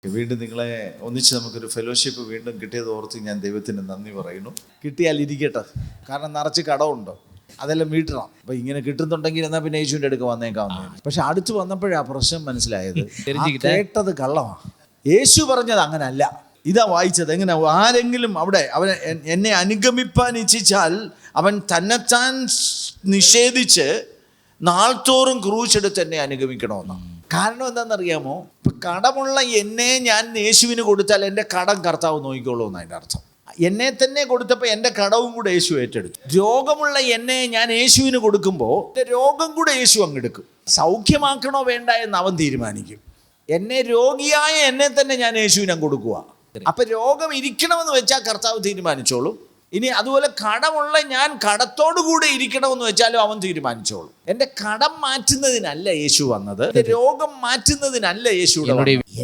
വീണ്ടും നിങ്ങളെ ഒന്നിച്ച് നമുക്കൊരു ഫെലോഷിപ്പ് വീണ്ടും കിട്ടിയത് ഓർത്ത് ഞാൻ ദൈവത്തിന് നന്ദി പറയുന്നു. കിട്ടിയാൽ ഇരിക്കട്ടെ, കാരണം നിറച്ച് കടമുണ്ട്, അതെല്ലാം വീട്ടണം. അപ്പം ഇങ്ങനെ കിട്ടുന്നുണ്ടെങ്കിൽ എന്നാൽ പിന്നെ യേശുവിൻ്റെ അടുക്ക് വന്നേക്കാവുന്നതാണ്. പക്ഷെ അടുത്ത് വന്നപ്പോഴാണ് പ്രശ്നം മനസ്സിലായത്, കേട്ടത് കള്ളമാണ്. യേശു പറഞ്ഞത് അങ്ങനല്ല. ഇതാ വായിച്ചത്. എങ്ങനെ ആരെങ്കിലും അവിടെ അവൻ എന്നെ അനുഗമിപ്പാൻ ഇച്ഛിച്ചാൽ അവൻ തന്നെത്താൻ നിഷേധിച്ച് നാൾത്തോറും ക്രൂശെടുത്ത് എന്നെ അനുഗമിക്കണമെന്നാണ്. കാരണം എന്താണെന്നറിയാമോ? ഇപ്പം കടമുള്ള എന്നെ ഞാൻ യേശുവിന് കൊടുത്താൽ എൻ്റെ കടം കർത്താവ് നോക്കിക്കോളൂ എന്ന് അതിൻ്റെ അർത്ഥം. എന്നെ തന്നെ കൊടുത്തപ്പോൾ എൻ്റെ കടവും കൂടെ യേശു ഏറ്റെടുത്തു. രോഗമുള്ള എന്നെ ഞാൻ യേശുവിന് കൊടുക്കുമ്പോൾ എൻ്റെ രോഗം കൂടെ യേശു അങ്ങെടുക്കും. സൗഖ്യമാക്കണോ വേണ്ട എന്ന് അവൻ തീരുമാനിക്കും. എന്നെ രോഗിയായ എന്നെ തന്നെ ഞാൻ യേശുവിനെ കൊടുക്കുക. അപ്പം രോഗം ഇരിക്കണമെന്ന് വെച്ചാൽ കർത്താവ് തീരുമാനിച്ചോളും. ഇനി അതുപോലെ കടമുള്ള ഞാൻ കടത്തോടുകൂടെ ഇരിക്കണമെന്ന് വെച്ചാലും അവൻ തീരുമാനിച്ചോളും. എൻ്റെ കടം മാറ്റുന്നതിനല്ല യേശു വന്നത്, രോഗം മാറ്റുന്നതിനല്ല യേശു.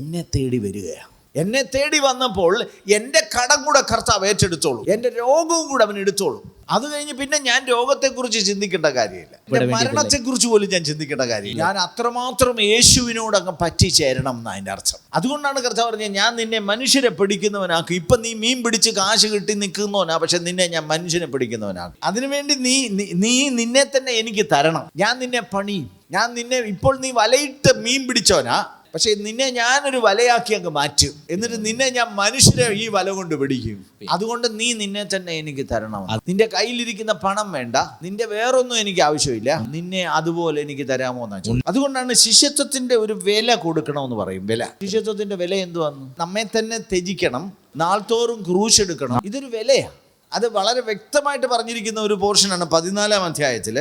എന്നെ തേടി വരികയാണ്. എന്നെ തേടി വന്നപ്പോൾ എൻ്റെ കടം കൂടെ കർത്താവ് ഏറ്റെടുത്തോളൂ, എൻ്റെ രോഗവും കൂടെ അവൻ എടുത്തോളൂ. അത് കഴിഞ്ഞ് പിന്നെ ഞാൻ രോഗത്തെക്കുറിച്ച് ചിന്തിക്കേണ്ട കാര്യമില്ല, എൻ്റെ മരണത്തെക്കുറിച്ച് പോലും ഞാൻ ചിന്തിക്കേണ്ട കാര്യമില്ല. ഞാൻ അത്രമാത്രം യേശുവിനോട് അങ്ങ് പറ്റിച്ചേരണം എന്നാണ് അതിൻ്റെ അർത്ഥം. അതുകൊണ്ടാണ് കർത്താവ് പറഞ്ഞത്, ഞാൻ നിന്നെ മനുഷ്യരെ പിടിക്കുന്നവനാക്കും. ഇപ്പം നീ മീൻ പിടിച്ച് കാശ് കിട്ടി നിൽക്കുന്നവനാ, പക്ഷെ നിന്നെ ഞാൻ മനുഷ്യനെ പിടിക്കുന്നവനാക്കും. അതിനുവേണ്ടി നീ നിന്നെ തന്നെ എനിക്ക് തരണം. ഞാൻ നിന്നെ പണിയും. ഞാൻ നിന്നെ ഇപ്പോൾ നീ വലയിട്ട് മീൻ പിടിച്ചവനാ, പക്ഷെ നിന്നെ ഞാനൊരു വലയാക്കി അങ്ങ് മാറ്റും. എന്നിട്ട് നിന്നെ ഞാൻ മനുഷ്യരെ ഈ വല കൊണ്ട് പിടിക്കും. അതുകൊണ്ട് നീ നിന്നെ തന്നെ എനിക്ക് തരണം. നിന്റെ കയ്യിലിരിക്കുന്ന പണം വേണ്ട, നിന്റെ വേറൊന്നും എനിക്ക് ആവശ്യമില്ല, നിന്നെ അതുപോലെ എനിക്ക് തരാമോ എന്നാ ചോദിച്ചു. അതുകൊണ്ടാണ് ശിഷ്യത്വത്തിന്റെ ഒരു വില കൊടുക്കണമെന്ന് പറയും. വില, ശിഷ്യത്വത്തിന്റെ വില എന്തുവന്നു? നമ്മെ തന്നെ ത്യജിക്കണം, നാൾത്തോറും ക്രൂശ് എടുക്കണം. ഇതൊരു വിലയാണ്. അത് വളരെ വ്യക്തമായിട്ട് പറഞ്ഞിരിക്കുന്ന ഒരു പോർഷനാണ് 14-ാം അധ്യായത്തിൽ,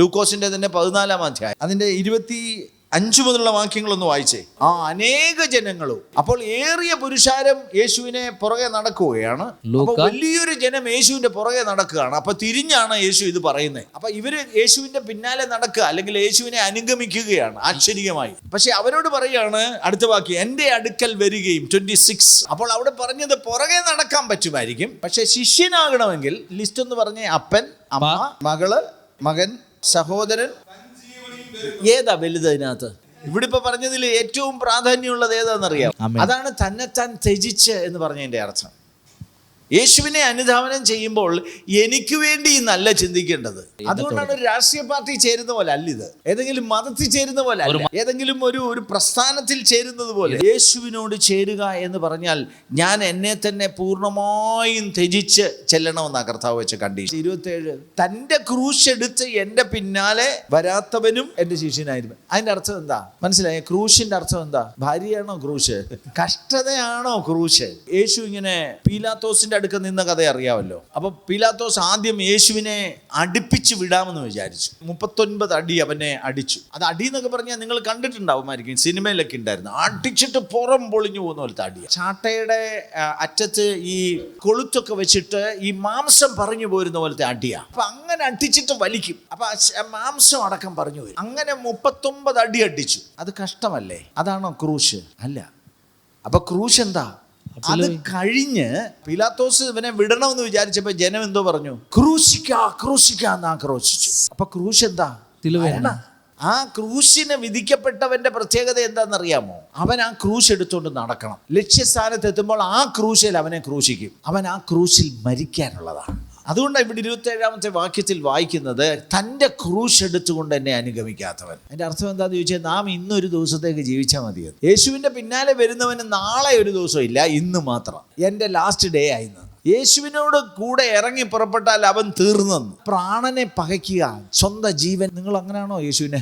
ലൂക്കോസിന്റെ തന്നെ 14-ാം അധ്യായം, അതിന്റെ 25 മുതലുള്ള വാക്യങ്ങളൊന്ന് വായിച്ചേ. അനേക ജനങ്ങളും അപ്പോൾ ഏറിയ പുരുഷാരം യേശുവിനെ പുറകെ നടക്കുകയാണ്. അപ്പൊ വലിയൊരു ജനം യേശുവിന്റെ പുറകെ നടക്കുകയാണ്. അപ്പൊ തിരിഞ്ഞാണ് യേശു ഇത് പറയുന്നത്. അപ്പൊ ഇവര് യേശുവിന്റെ പിന്നാലെ നടക്കുക, അല്ലെങ്കിൽ യേശുവിനെ അനുഗമിക്കുകയാണ് ആശ്ചര്യമായി. പക്ഷെ അവരോട് പറയാണ് അടുത്ത വാക്യം, എന്റെ അടുക്കൽ വരികയും 26. അപ്പോൾ അവിടെ പറഞ്ഞത് പുറകെ നടക്കാൻ പറ്റുമായിരിക്കും, പക്ഷെ ശിഷ്യനാകണമെങ്കിൽ ലിസ്റ്റ് ഒന്ന് പറഞ്ഞേ. അപ്പൻ, അമ്മ, മകള്, മകൻ, സഹോദരൻ, ഏതാ വലുത് അതിനകത്ത്? ഇവിടെ ഇപ്പൊ പറഞ്ഞതിൽ ഏറ്റവും പ്രാധാന്യമുള്ളത് ഏതാണെന്നറിയാം? അതാണ് തന്നെത്താൻ ത്യജിച്ച് എന്ന് പറഞ്ഞതിന്റെ അർത്ഥം. യേശുവിനെ അനുധാവനം ചെയ്യുമ്പോൾ എനിക്ക് വേണ്ടി നല്ല ചിന്തിക്കേണ്ടത്. അതുകൊണ്ടാണ് ഒരു രാഷ്ട്രീയ പാർട്ടി ചേരുന്ന പോലെ അല്ല ഇത്, ഏതെങ്കിലും മതത്തിൽ ചേരുന്ന പോലെ അല്ല, ഏതെങ്കിലും ഒരു പ്രസ്ഥാനത്തിൽ ചേരുന്നത് പോലെ. യേശുവിനോട് ചേരുക എന്ന് പറഞ്ഞാൽ ഞാൻ എന്നെ തന്നെ പൂർണ്ണമായും ത്യജിച്ച് ചെല്ലണമെന്നാണ് കർത്താവ് വെച്ച കണ്ടീഷൻ. 27, തൻ്റെ ക്രൂശ് എടുത്ത് എൻ്റെ പിന്നാലെ വരാത്തവനും എൻ്റെ ശിഷ്യനായിരുന്നു. അതിൻ്റെ അർത്ഥം എന്താ മനസ്സിലായ? ക്രൂശിന്റെ അർത്ഥം എന്താ? ഭാര്യയാണോ ക്രൂശ്? കഷ്ടതയാണോ ക്രൂശ്? യേശു ഇങ്ങനെ പീലാത്തോസിന്റെ അടുക്ക നിന്ന കഥ അറിയാമല്ലോ. അപ്പൊ പീലാത്തോസ് ആദ്യം യേശുവിനെ അടുപ്പിച്ച് വിടാമെന്ന് വിചാരിച്ചു. 39 അടി അവനെ അടിച്ചു. അത് അടി എന്നൊക്കെ പറഞ്ഞാൽ നിങ്ങൾ കണ്ടിട്ടുണ്ടാവുമായിരിക്കും, സിനിമയിലൊക്കെ ഉണ്ടായിരുന്നു. അടിച്ചിട്ട് പുറം പൊളിഞ്ഞു പോകുന്ന പോലത്തെ അടിയ. ചാട്ടയുടെ അറ്റത്ത് ഈ കൊളുത്തൊക്കെ വെച്ചിട്ട് ഈ മാംസം പറഞ്ഞു പോരുന്ന പോലത്തെ അടിയാ. അപ്പൊ അങ്ങനെ അടിച്ചിട്ട് വലിക്കും, അപ്പൊ മാംസം അടക്കം പറഞ്ഞു വരും. അങ്ങനെ 39 അടി അടിച്ചു. അത് കഷ്ടമല്ലേ? അതാണോ ക്രൂശ്? അല്ല. അപ്പൊ ക്രൂശ് എന്താ? അത് കഴിഞ്ഞ് പീലാത്തോസ് ഇവനെ വിടണമെന്ന് വിചാരിച്ചപ്പോ ജനം എന്തോ പറഞ്ഞു? ക്രൂശിക്കാന്ന് ആക്രോശിച്ചു. അപ്പൊ ക്രൂശ് എന്താ? ആ ക്രൂശിന് വിധിക്കപ്പെട്ടവന്റെ പ്രത്യേകത എന്താണെന്നറിയാമോ? അവൻ ആ ക്രൂശ് എടുത്തുകൊണ്ട് നടക്കണം. ലക്ഷ്യസ്ഥാനത്ത് എത്തുമ്പോൾ ആ ക്രൂശിൽ അവനെ ക്രൂശിക്കും. അവൻ ആ ക്രൂശിൽ മരിക്കാനുള്ളതാണ്. അതുകൊണ്ടാണ് ഇവിടെ 27-ാമത്തെ വാക്യത്തിൽ വായിക്കുന്നത്, തൻ്റെ ക്രൂശ് എടുത്തുകൊണ്ട് എന്നെ അനുഗമിക്കാത്തവൻ. അതിൻ്റെ അർത്ഥം എന്താണെന്ന് ചോദിച്ചാൽ, നാം ഇന്നൊരു ദിവസത്തേക്ക് ജീവിച്ചാൽ മതിയത്. യേശുവിൻ്റെ പിന്നാലെ വരുന്നവന് നാളെ ഒരു ദിവസം ഇല്ല, ഇന്ന് മാത്രം. എൻ്റെ ലാസ്റ്റ് ഡേ ആയിരുന്നു. യേശുവിനോട് കൂടെ ഇറങ്ങി പുറപ്പെട്ടാൽ അവൻ തീർന്നെന്ന്. പ്രാണനെ പകയ്ക്കുക, സ്വന്തം ജീവൻ. നിങ്ങൾ അങ്ങനെയാണോ യേശുവിനെ?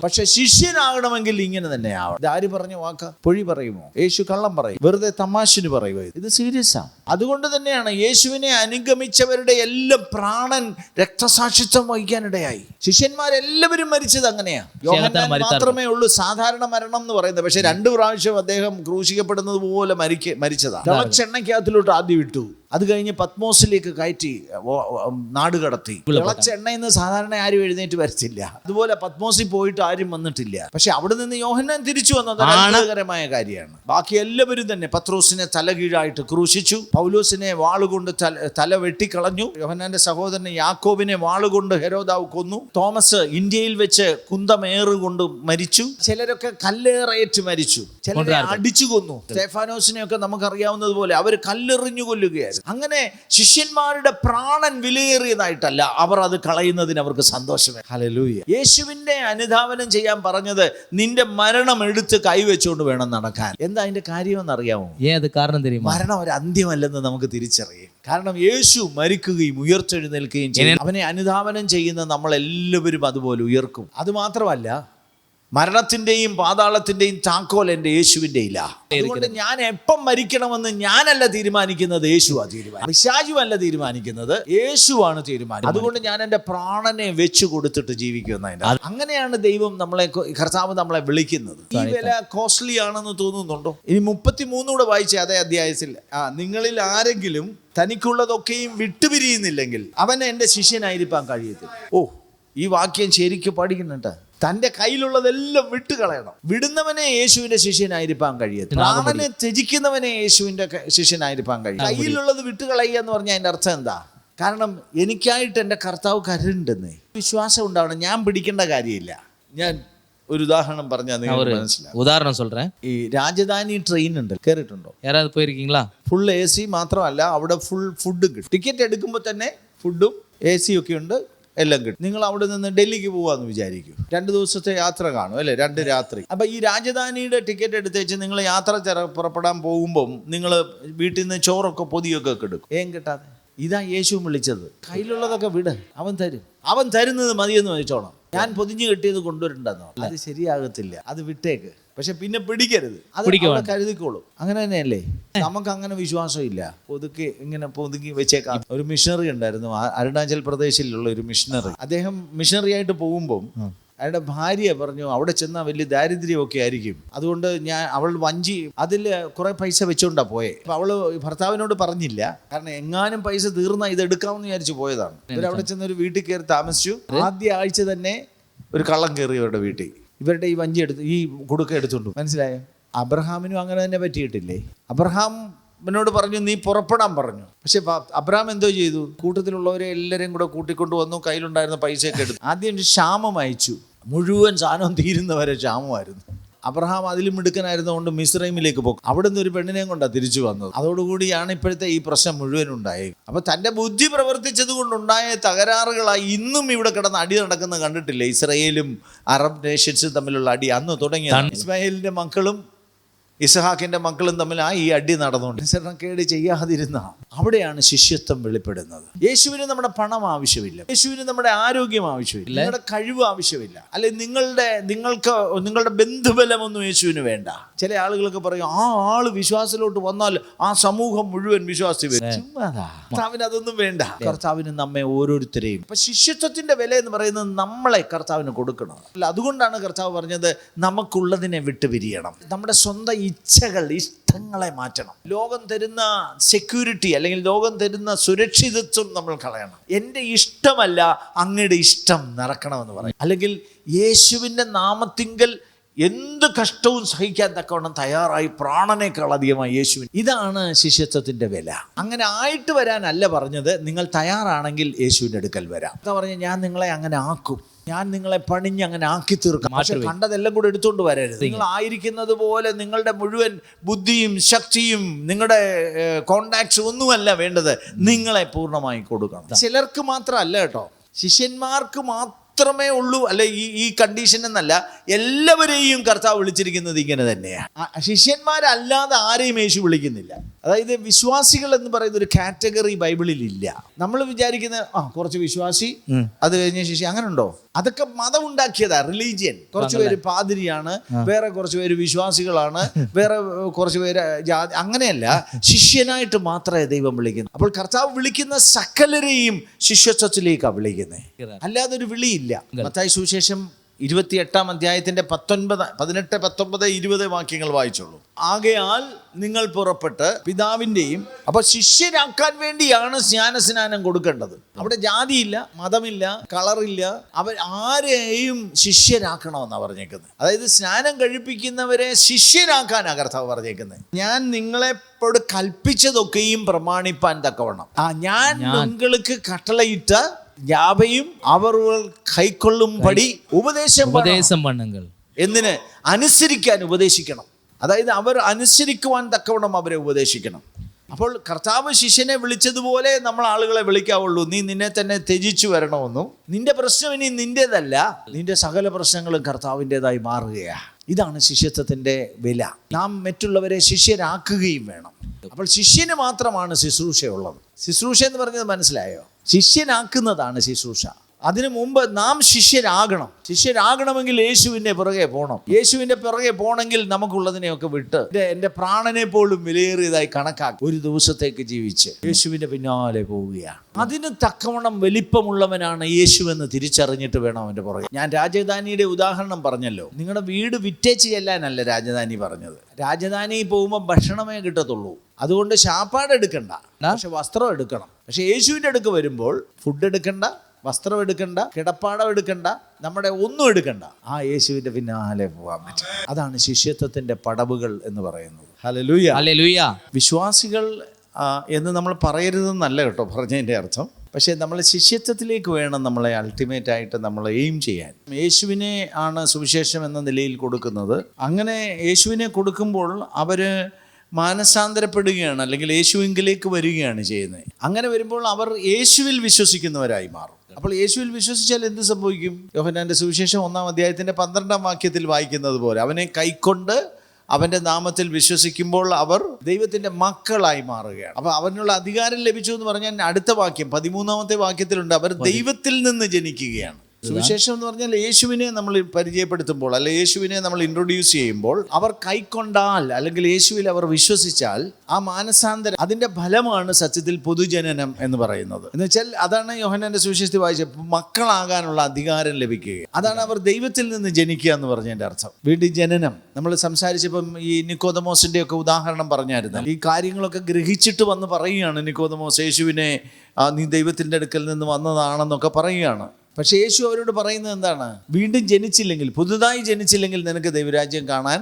പക്ഷെ ശിഷ്യനാകണമെങ്കിൽ ഇങ്ങനെ തന്നെ ആവണം. ആര് പറഞ്ഞ വാക്ക? പൊഴി പറയുമോ? യേശു കള്ളം പറയും? വെറുതെ തമാശന് പറയുമോ? ഇത് സീരിയസാ. അതുകൊണ്ട് തന്നെയാണ് യേശുവിനെ അനുഗമിച്ചവരുടെ എല്ലാം പ്രാണൻ രക്തസാക്ഷിത്വം വഹിക്കാനിടയായി. ശിഷ്യന്മാരെല്ലാവരും മരിച്ചത് അങ്ങനെയാ. യോഹന്നാൻ മാത്രമേ ഉള്ളൂ സാധാരണ മരണം എന്ന് പറയുന്നത്. പക്ഷെ 2 പ്രാവശ്യം അദ്ദേഹം ക്രൂശിക്കപ്പെടുന്നത് പോലെ മരിച്ചതാ. തിളച്ചെണ്ണയ്ക്കകത്തിലോട്ട് ആദ്യം വിട്ടു, അത് കഴിഞ്ഞ് പത്മോസിലേക്ക് കയറ്റി നാട് കടത്തി. തിളച്ച എണ്ണയിൽ നിന്ന് സാധാരണ ആരും എഴുന്നേറ്റ് വരത്തില്ല. അതുപോലെ പത്മോസിൽ പോയിട്ട് ആരും വന്നിട്ടില്ല. പക്ഷെ അവിടെ നിന്ന് യോഹന്നാൻ തിരിച്ചു വന്നത് അത്ഭുതകരമായ കാര്യമാണ്. ബാക്കി എല്ലാവരും തന്നെ പത്രോസിനെ തലകീഴായിട്ട് ക്രൂശിച്ചു, പൗലോസിനെ വാളുകൊണ്ട് തല വെട്ടിക്കളഞ്ഞു, യോഹന്നാന്റെ സഹോദരൻ യാക്കോബിനെ വാളുകൊണ്ട് ഹെരോദാവ് കൊന്നു, തോമസ് ഇന്ത്യയിൽ വെച്ച് കുന്തമേറുകൊണ്ട് മരിച്ചു, ചിലരൊക്കെ കല്ലേറേറ്റ് മരിച്ചു, ചിലരെ അടിച്ചു കൊന്നു. സ്തെഫാനോസിനെയൊക്കെ നമുക്കറിയാവുന്നതുപോലെ അവർ കല്ലെറിഞ്ഞു കൊല്ലുകയായിരുന്നു. അങ്ങനെ ശിഷ്യന്മാരുടെ പ്രാണൻ വിലയേറിയതായിട്ടല്ല, അവർ അത് കളയുന്നതിന് അവർക്ക് സന്തോഷമേ. ഹല്ലേലൂയ. യേശുവിന്റെ അനുധാവനം ചെയ്യാൻ പറഞ്ഞത് നിന്റെ മരണം എടുത്ത് കൈവച്ചുകൊണ്ട് വേണം നടക്കാൻ. എന്താ അതിന്റെ കാര്യമെന്നറിയാമോ? മരണം ഒരു അന്ത്യമല്ലെന്ന് നമുക്ക് തിരിച്ചറിയും. കാരണം യേശു മരിക്കുകയും ഉയർത്തെഴുന്നേൽക്കുകയും ചെയ്യും. അവനെ അനുധാവനം ചെയ്യുന്ന നമ്മളെല്ലാവരും അതുപോലെ ഉയർക്കും. അതുമാത്രമല്ല, മരണത്തിന്റെയും പാതാളത്തിന്റെയും താക്കോൽ എൻ്റെ യേശുവിൻ്റെ ഇല്ല. അതുകൊണ്ട് ഞാൻ എപ്പം മരിക്കണമെന്ന് ഞാനല്ല തീരുമാനിക്കുന്നത്, യേശുവാ തീരുമാനം. പിശാചുമല്ല തീരുമാനിക്കുന്നത്, യേശുവാണ് തീരുമാനം. അതുകൊണ്ട് ഞാൻ എൻ്റെ പ്രാണനെ വെച്ചു കൊടുത്തിട്ട് ജീവിക്കുന്നതിന്. അങ്ങനെയാണ് ദൈവം നമ്മളെ, കർത്താവ് നമ്മളെ വിളിക്കുന്നത്. ഈ വില കോസ്റ്റ്ലി ആണെന്ന് തോന്നുന്നുണ്ടോ? ഇനി 33 വായിച്ച അതേ അധ്യായത്തിൽ, നിങ്ങളിൽ ആരെങ്കിലും തനിക്കുള്ളതൊക്കെയും വിട്ടുപിരിയുന്നില്ലെങ്കിൽ അവൻ എൻ്റെ ശിഷ്യനായിരിക്കാൻ കഴിയത്തില്ല. ഈ വാക്യം ശരിക്കും പഠിക്കുന്നുണ്ട്. തൻ്റെ കയ്യിലുള്ളതെല്ലാം വിട്ടുകളയണം. വിടുന്നവനെ യേശുവിന്റെ ശിഷ്യനായിരിക്കാൻ കഴിയത്തില്ല. പ്രാണനെ ത്യജിക്കുന്നവനെ യേശുവിന്റെ ശിഷ്യനായിരിക്കാൻ കഴിയും. കയ്യിലുള്ളത് വിട്ടുകളയുക എന്ന് പറഞ്ഞാൽ അതിന്റെ അർത്ഥം എന്താ? കാരണം എനിക്കായിട്ട് എൻ്റെ കർത്താവ് കരുണ്ടെന്ന് വിശ്വാസം ഉണ്ടാവണം. ഞാൻ പിടിക്കേണ്ട കാര്യമില്ല. ഞാൻ ഒരു ഉദാഹരണം പറഞ്ഞാൽ നിങ്ങൾക്ക് മനസ്സിലാവും. ഉദാഹരണം சொல்றேன். ഈ രാജധാനി ട്രെയിൻ ഉണ്ട്, കേറിയിട്ടുണ്ടോ? யாராவது போயிருக்கீங்களா? ഫുൾ AC മാത്രമല്ല, അവിടെ ഫുൾ ഫുഡും കിട്ടും. ടിക്കറ്റ് എടുക്കുമ്പോൾ തന്നെ ഫുഡും AC ഒക്കെ ഉണ്ട്, എല്ലാം കിട്ടും. നിങ്ങൾ അവിടെ നിന്ന് ഡൽഹിക്ക് പോവാന്ന് വിചാരിക്കും, 2 ദിവസത്തെ യാത്ര കാണും അല്ലേ, 2 രാത്രി. അപ്പൊ ഈ രാജധാനിയുടെ ടിക്കറ്റ് എടുത്തേച്ച് നിങ്ങൾ യാത്ര പുറപ്പെടാൻ പോകുമ്പം നിങ്ങൾ വീട്ടിൽ നിന്ന് ചോറൊക്കെ പൊതിയൊക്കെ എടുക്കും, കിട്ടാതെ. ഇതാ യേശു വിളിച്ചത്. കയ്യിലുള്ളതൊക്കെ വിട്, അവൻ തരും. അവൻ തരുന്നത് മതിയെന്ന് വെച്ചോണം. ഞാൻ പൊതിഞ്ഞു കെട്ടിയത് കൊണ്ടുവരണ്ടെന്നോ, അത് ശരിയാകത്തില്ല, അത് വിട്ടേക്ക്. പക്ഷെ പിന്നെ പിടിക്കരുത്, അത് കരുതിക്കോളൂ. അങ്ങനെ തന്നെയല്ലേ? നമുക്ക് അങ്ങനെ വിശ്വാസം ഇല്ല. പൊതുക്കി വെച്ചേക്കാം. ഒരു മിഷണറി ഉണ്ടായിരുന്നു അരുണാചൽ പ്രദേശിലുള്ള ഒരു മിഷണറി. അദ്ദേഹം മിഷണറി ആയിട്ട് പോകുമ്പം അയാളുടെ ഭാര്യ പറഞ്ഞു, അവിടെ ചെന്നാൽ വലിയ ദാരിദ്ര്യമൊക്കെ ആയിരിക്കും, അതുകൊണ്ട് അവൾ വഞ്ചി അതിൽ കുറെ പൈസ വെച്ചോണ്ടാ പോയെ. അപ്പൊ അവള് ഭർത്താവിനോട് പറഞ്ഞില്ല, കാരണം എങ്ങാനും പൈസ തീർന്നാൽ ഇത് എടുക്കാമെന്ന് വിചാരിച്ചു പോയതാണ്. അവിടെ ചെന്നൊരു വീട്ടിൽ കയറി താമസിച്ചു. ആദ്യ ആഴ്ച തന്നെ ഒരു കള്ളം കയറി അവരുടെ വീട്ടിൽ. ഇവരുടെ ഈ വഞ്ചി എടുത്ത് ഈ കുടുക്ക എടുത്തുണ്ടു. മനസ്സിലായോ? അബ്രഹാമിനും അങ്ങനെ തന്നെ പറ്റിയിട്ടില്ലേ? അബ്രഹാമിനോട് പറഞ്ഞു, നീ പുറപ്പെടാൻ പറഞ്ഞു. പക്ഷെ അബ്രഹാം എന്തോ ചെയ്തു? കൂട്ടത്തിലുള്ളവരെ എല്ലാവരെയും കൂടെ കൂട്ടിക്കൊണ്ടു വന്നു, കയ്യിലുണ്ടായിരുന്ന പൈസയൊക്കെ എടുത്തു. ആദ്യം ഒരു ക്ഷാമം അയച്ചു, മുഴുവൻ സാധനവും തീരുന്നവരെ ക്ഷാമമായിരുന്നു. അബ്രഹാം അതിലും മിടുക്കനായിരുന്നതുകൊണ്ട് മിസ്രൈമിലേക്ക് പോകും. അവിടെ നിന്ന് ഒരു പെണ്ണിനെയും കൊണ്ടാണ് തിരിച്ചു വന്നത്. അതോടുകൂടിയാണ് ഇപ്പോഴത്തെ ഈ പ്രശ്നം മുഴുവൻ ഉണ്ടായത്. അപ്പൊ തൻ്റെ ബുദ്ധി പ്രവർത്തിച്ചത് കൊണ്ടുണ്ടായ തകരാറുകളായി ഇന്നും ഇവിടെ കിടന്ന് അടി നടക്കുന്നത് കണ്ടിട്ടില്ല. ഇസ്രായേലും അറബ് നേഷൻസും തമ്മിലുള്ള അടി അന്ന് തുടങ്ങിയ. ഇസ്മായിലിന്റെ മക്കളും ഇസഹാക്കിന്റെ മക്കളും തമ്മിൽ ഈ അടി നടന്നുകൊണ്ട് അനുസരണക്കേട് ചെയ്യാതിരുന്ന അവിടെയാണ് ശിഷ്യത്വം വെളിപ്പെടുന്നത്. യേശുവിന് നമ്മുടെ പണം ആവശ്യമില്ല, യേശുവിന് നമ്മുടെ ആരോഗ്യം ആവശ്യമില്ല, നിങ്ങളുടെ കഴിവ് ആവശ്യമില്ല, അല്ലെ നിങ്ങളുടെ ബന്ധുബലമൊന്നും യേശുവിന് വേണ്ട. ചില ആളുകളൊക്കെ പറയും, ആ ആള് വിശ്വാസത്തിലോട്ട് വന്നാൽ ആ സമൂഹം മുഴുവൻ വിശ്വാസി വരും. കർത്താവിന് അതൊന്നും വേണ്ട. കർത്താവിന് നമ്മെ ഓരോരുത്തരെയും, ഇപ്പൊ ശിഷ്യത്വത്തിന്റെ വില എന്ന് പറയുന്നത് നമ്മളെ കർത്താവിന് കൊടുക്കണം. അല്ല, അതുകൊണ്ടാണ് കർത്താവ് പറഞ്ഞത് നമുക്കുള്ളതിനെ വിട്ടുപിരിയണം. നമ്മുടെ സ്വന്തം ഇഷ്ടങ്ങളെ മാറ്റണം. ലോകം തരുന്ന സെക്യൂരിറ്റി അല്ലെങ്കിൽ ലോകം തരുന്ന സുരക്ഷിതത്വം നമ്മൾ കളയണം. എൻ്റെ ഇഷ്ടമല്ല, അങ്ങയുടെ ഇഷ്ടം നടക്കണമെന്ന് പറയും. അല്ലെങ്കിൽ യേശുവിൻ്റെ നാമത്തിങ്കൽ എന്ത് കഷ്ടവും സഹിക്കാൻ തക്കവണ്ണം തയ്യാറായി പ്രാണനേക്കാൾ അധികമായി യേശുവിൻ. ഇതാണ് ശിഷ്യത്വത്തിന്റെ വില. അങ്ങനെ ആയിട്ട് വരാനല്ല പറഞ്ഞത്, നിങ്ങൾ തയ്യാറാണെങ്കിൽ യേശുവിൻ്റെ അടുക്കൽ വരാം. എന്താ പറഞ്ഞ, ഞാൻ നിങ്ങളെ അങ്ങനെ ആക്കും, ഞാൻ നിങ്ങളെ പണിഞ്ഞ് അങ്ങനെ ആക്കി തീർക്കാം. പക്ഷെ കണ്ടതെല്ലാം കൂടെ എടുത്തുകൊണ്ട് വരരുത്. നിങ്ങൾ ആയിരിക്കുന്നത് പോലെ നിങ്ങളുടെ മുഴുവൻ ബുദ്ധിയും ശക്തിയും നിങ്ങളുടെ കോണ്ടാക്ട്സ് ഒന്നുമല്ല വേണ്ടത്, നിങ്ങളെ പൂർണ്ണമായി കൊടുക്കണം. ചിലർക്ക് മാത്രമല്ല കേട്ടോ, ശിഷ്യന്മാർക്ക് മാത്രമേ ഉള്ളൂ അല്ലെ ഈ കണ്ടീഷൻ എന്നല്ല, എല്ലാവരെയും കർത്താവ് വിളിച്ചിരിക്കുന്നത് ഇങ്ങനെ തന്നെയാണ്. ശിഷ്യന്മാരല്ലാതെ ആരെയും യേശു വിളിക്കുന്നില്ല. അതായത് വിശ്വാസികൾ എന്ന് പറയുന്ന ഒരു കാറ്റഗറി ബൈബിളിൽ ഇല്ല. നമ്മൾ വിചാരിക്കുന്ന കുറച്ച് വിശ്വാസി, അത് കഴിഞ്ഞ ശിഷ്യ, അങ്ങനെ ഉണ്ടോ? അതൊക്കെ മതം ഉണ്ടാക്കിയതാ, റിലീജിയൻ. കുറച്ച് പേര് പാതിരിയാണ്, വേറെ കുറച്ച് പേര് വിശ്വാസികളാണ്, വേറെ കുറച്ച് പേര് ജാതി. അങ്ങനെയല്ല, ശിഷ്യനായിട്ട് മാത്രമേ ദൈവം വിളിക്കുന്നു. അപ്പോൾ കർത്താവ് വിളിക്കുന്ന സകലരെയും ശിഷ്യത്വത്തിലേക്കാണ് വിളിക്കുന്നത്, അല്ലാതെ ഒരു വിളിയില്ല. മത്തായി സുവിശേഷം 28-ാം അധ്യായത്തിൻ്റെ 18, 19, 20 വാക്യങ്ങൾ വായിച്ചോളൂ. ആകയാൽ നിങ്ങൾ പുറപ്പെട്ട് പിതാവിൻ്റെയും, അപ്പൊ ശിഷ്യരാക്കാൻ വേണ്ടിയാണ് സ്നാനം കൊടുക്കേണ്ടത്. അവിടെ ജാതിയില്ല, മതമില്ല, കളറില്ല, അവർ ആരെയും ശിഷ്യരാക്കണമെന്നാണ് പറഞ്ഞേക്കുന്നത്. അതായത് സ്നാനം കഴിപ്പിക്കുന്നവരെ ശിഷ്യരാക്കാനാണ് കർത്താവ് പറഞ്ഞേക്കുന്നത്. ഞാൻ നിങ്ങളെപ്പോട് കൽപ്പിച്ചതൊക്കെയും പ്രമാണിപ്പാൻ തക്കവണ്ണം ഞാൻ നിങ്ങൾക്ക് കട്ടളയിട്ട യാവയും അവർ കൈക്കൊള്ളുംപടി ഉപദേശം பண்ணுங்கள். എന്തിന്? അനുസരിക്കാൻ ഉപദേശിക്കണം. അതായത് അവർ അനുസരിക്കുവാൻ തക്കവണ്ണം അവരെ ഉപദേശിക്കണം. അപ്പോൾ കർത്താവ് ശിഷ്യനെ വിളിച്ചതുപോലെ നമ്മൾ ആളുകളെ വിളിക്കാവുള്ളൂ. നീ നിന്നെ തന്നെ ത്യജിച്ചു വരണമെന്നും നിന്റെ പ്രശ്നം ഇനി നിന്റേതല്ല, നിന്റെ സകല പ്രശ്നങ്ങളും കർത്താവിൻ്റെതായി മാറുകയാണ്. ഇതാണ് ശിഷ്യത്വത്തിൻ്റെ വില. നാം മറ്റുള്ളവരെ ശിഷ്യരാക്കുകയും വേണം. അപ്പോൾ ശിഷ്യന് മാത്രമാണ് ശുശ്രൂഷയുള്ളത്. ശുശ്രൂഷ എന്ന് പറഞ്ഞത് മനസ്സിലായോ? ശിഷ്യനാക്കുന്നതാണ് ശുശ്രൂഷ. അതിനു മുമ്പ് നാം ശിഷ്യരാകണം. ശിഷ്യരാകണമെങ്കിൽ യേശുവിൻ്റെ പുറകെ പോകണം. യേശുവിൻ്റെ പുറകെ പോകണമെങ്കിൽ നമുക്കുള്ളതിനെയൊക്കെ വിട്ട് എൻ്റെ പ്രാണനെ പോലും വിലയേറിയതായി കണക്കാക്കി ഒരു ദിവസത്തേക്ക് ജീവിച്ച് യേശുവിൻ്റെ പിന്നാലെ പോവുകയാണ്. അതിന് തക്കവണ്ണം വലിപ്പമുള്ളവനാണ് യേശുവെന്ന് തിരിച്ചറിഞ്ഞിട്ട് വേണം അവൻ്റെ പുറകെ. ഞാൻ രാജധാനിയുടെ ഉദാഹരണം പറഞ്ഞല്ലോ. നിങ്ങളുടെ വീട് വിറ്റേച്ച് ചെല്ലാനല്ല രാജധാനി പറഞ്ഞത്. രാജധാനി പോകുമ്പോൾ ഭക്ഷണമേ കിട്ടത്തുള്ളൂ. അതുകൊണ്ട് ശാപ്പാട് എടുക്കണ്ട, പക്ഷെ വസ്ത്രം എടുക്കണം. പക്ഷെ യേശുവിൻ്റെ അടുക്ക് വരുമ്പോൾ ഫുഡ് എടുക്കണ്ട, വസ്ത്രം എടുക്കണ്ട, കിടപ്പാടം എടുക്കണ്ട, നമ്മുടെ ഒന്നും എടുക്കണ്ട. ആ യേശുവിൻ്റെ പിന്നാലെ പോകാൻ പറ്റും. അതാണ് ശിഷ്യത്വത്തിൻ്റെ പടവുകൾ എന്ന് പറയുന്നത്. Hallelujah, hallelujah. വിശ്വാസികൾ എന്ന് നമ്മൾ പറയരുതെന്നല്ല കേട്ടോ പറഞ്ഞതിൻ്റെ അർത്ഥം. പക്ഷേ നമ്മൾ ശിഷ്യത്വത്തിലേക്ക് വേണം നമ്മളെ അൾട്ടിമേറ്റ് ആയിട്ട് നമ്മൾ എയിം ചെയ്യാൻ. യേശുവിനെ ആണ് സുവിശേഷം എന്ന നിലയിൽ കൊടുക്കുന്നത്. അങ്ങനെ യേശുവിനെ കൊടുക്കുമ്പോൾ അവർ മാനസാന്തരപ്പെടുകയാണ്, അല്ലെങ്കിൽ യേശുവിലേക്ക് വരികയാണ് ചെയ്യുന്നത്. അങ്ങനെ വരുമ്പോൾ അവർ യേശുവിൽ വിശ്വസിക്കുന്നവരായി മാറും. അപ്പോൾ യേശുവിൽ വിശ്വസിച്ചാൽ എന്ത് സംഭവിക്കും? യോഹന്നാന്റെ സുവിശേഷം 1-ാം അധ്യായത്തിൻ്റെ 12-ാം വാക്യത്തിൽ വായിക്കുന്നത് പോലെ അവനെ കൈക്കൊണ്ട് അവൻ്റെ നാമത്തിൽ വിശ്വസിക്കുമ്പോൾ അവർ ദൈവത്തിൻ്റെ മക്കളായി മാറുകയാണ്. അപ്പോൾ അവനുള്ള അധികാരം ലഭിച്ചു എന്ന് പറഞ്ഞാൽ അടുത്ത വാക്യം 13-ാമത്തെ വാക്യത്തിലുണ്ട്, അവർ ദൈവത്തിൽ നിന്ന് ജനിക്കുകയാണ്. സുവിശേഷം എന്ന് പറഞ്ഞാൽ യേശുവിനെ നമ്മൾ പരിചയപ്പെടുത്തുമ്പോൾ, അല്ലെ യേശുവിനെ നമ്മൾ ഇൻട്രൊഡ്യൂസ് ചെയ്യുമ്പോൾ അവർ കൈക്കൊണ്ടാൽ, അല്ലെങ്കിൽ യേശുവിൽ അവർ വിശ്വസിച്ചാൽ ആ മാനസാന്തരം, അതിൻ്റെ ഫലമാണ് സത്യത്തിൽ പൊതുജനനം എന്ന് പറയുന്നത്. എന്ന് വെച്ചാൽ അതാണ് യോഹന്നാന്റെ സുവിശേഷത്തിൽ വായിച്ചപ്പോൾ മക്കളാകാനുള്ള അധികാരം ലഭിക്കുക. അതാണ് അവർ ദൈവത്തിൽ നിന്ന് ജനിക്കുക എന്ന് പറഞ്ഞതിൻ്റെ അർത്ഥം. വീണ്ടും ജനനം നമ്മൾ സംസാരിച്ചപ്പം ഈ നിക്കോദമോസിൻ്റെ ഒക്കെ ഉദാഹരണം പറഞ്ഞായിരുന്നു. ഈ കാര്യങ്ങളൊക്കെ ഗ്രഹിച്ചിട്ട് വന്ന് പറയുകയാണ് നിക്കോദമോസ് യേശുവിനെ നീ ദൈവത്തിൻ്റെ അടുക്കൽ നിന്ന് വന്നതാണെന്നൊക്കെ പറയുകയാണ്. പക്ഷേ യേശു അവരോട് പറയുന്നത് എന്താണ്? വീണ്ടും ജനിച്ചില്ലെങ്കിൽ, പുതുതായി ജനിച്ചില്ലെങ്കിൽ നിനക്ക് ദൈവരാജ്യം കാണാൻ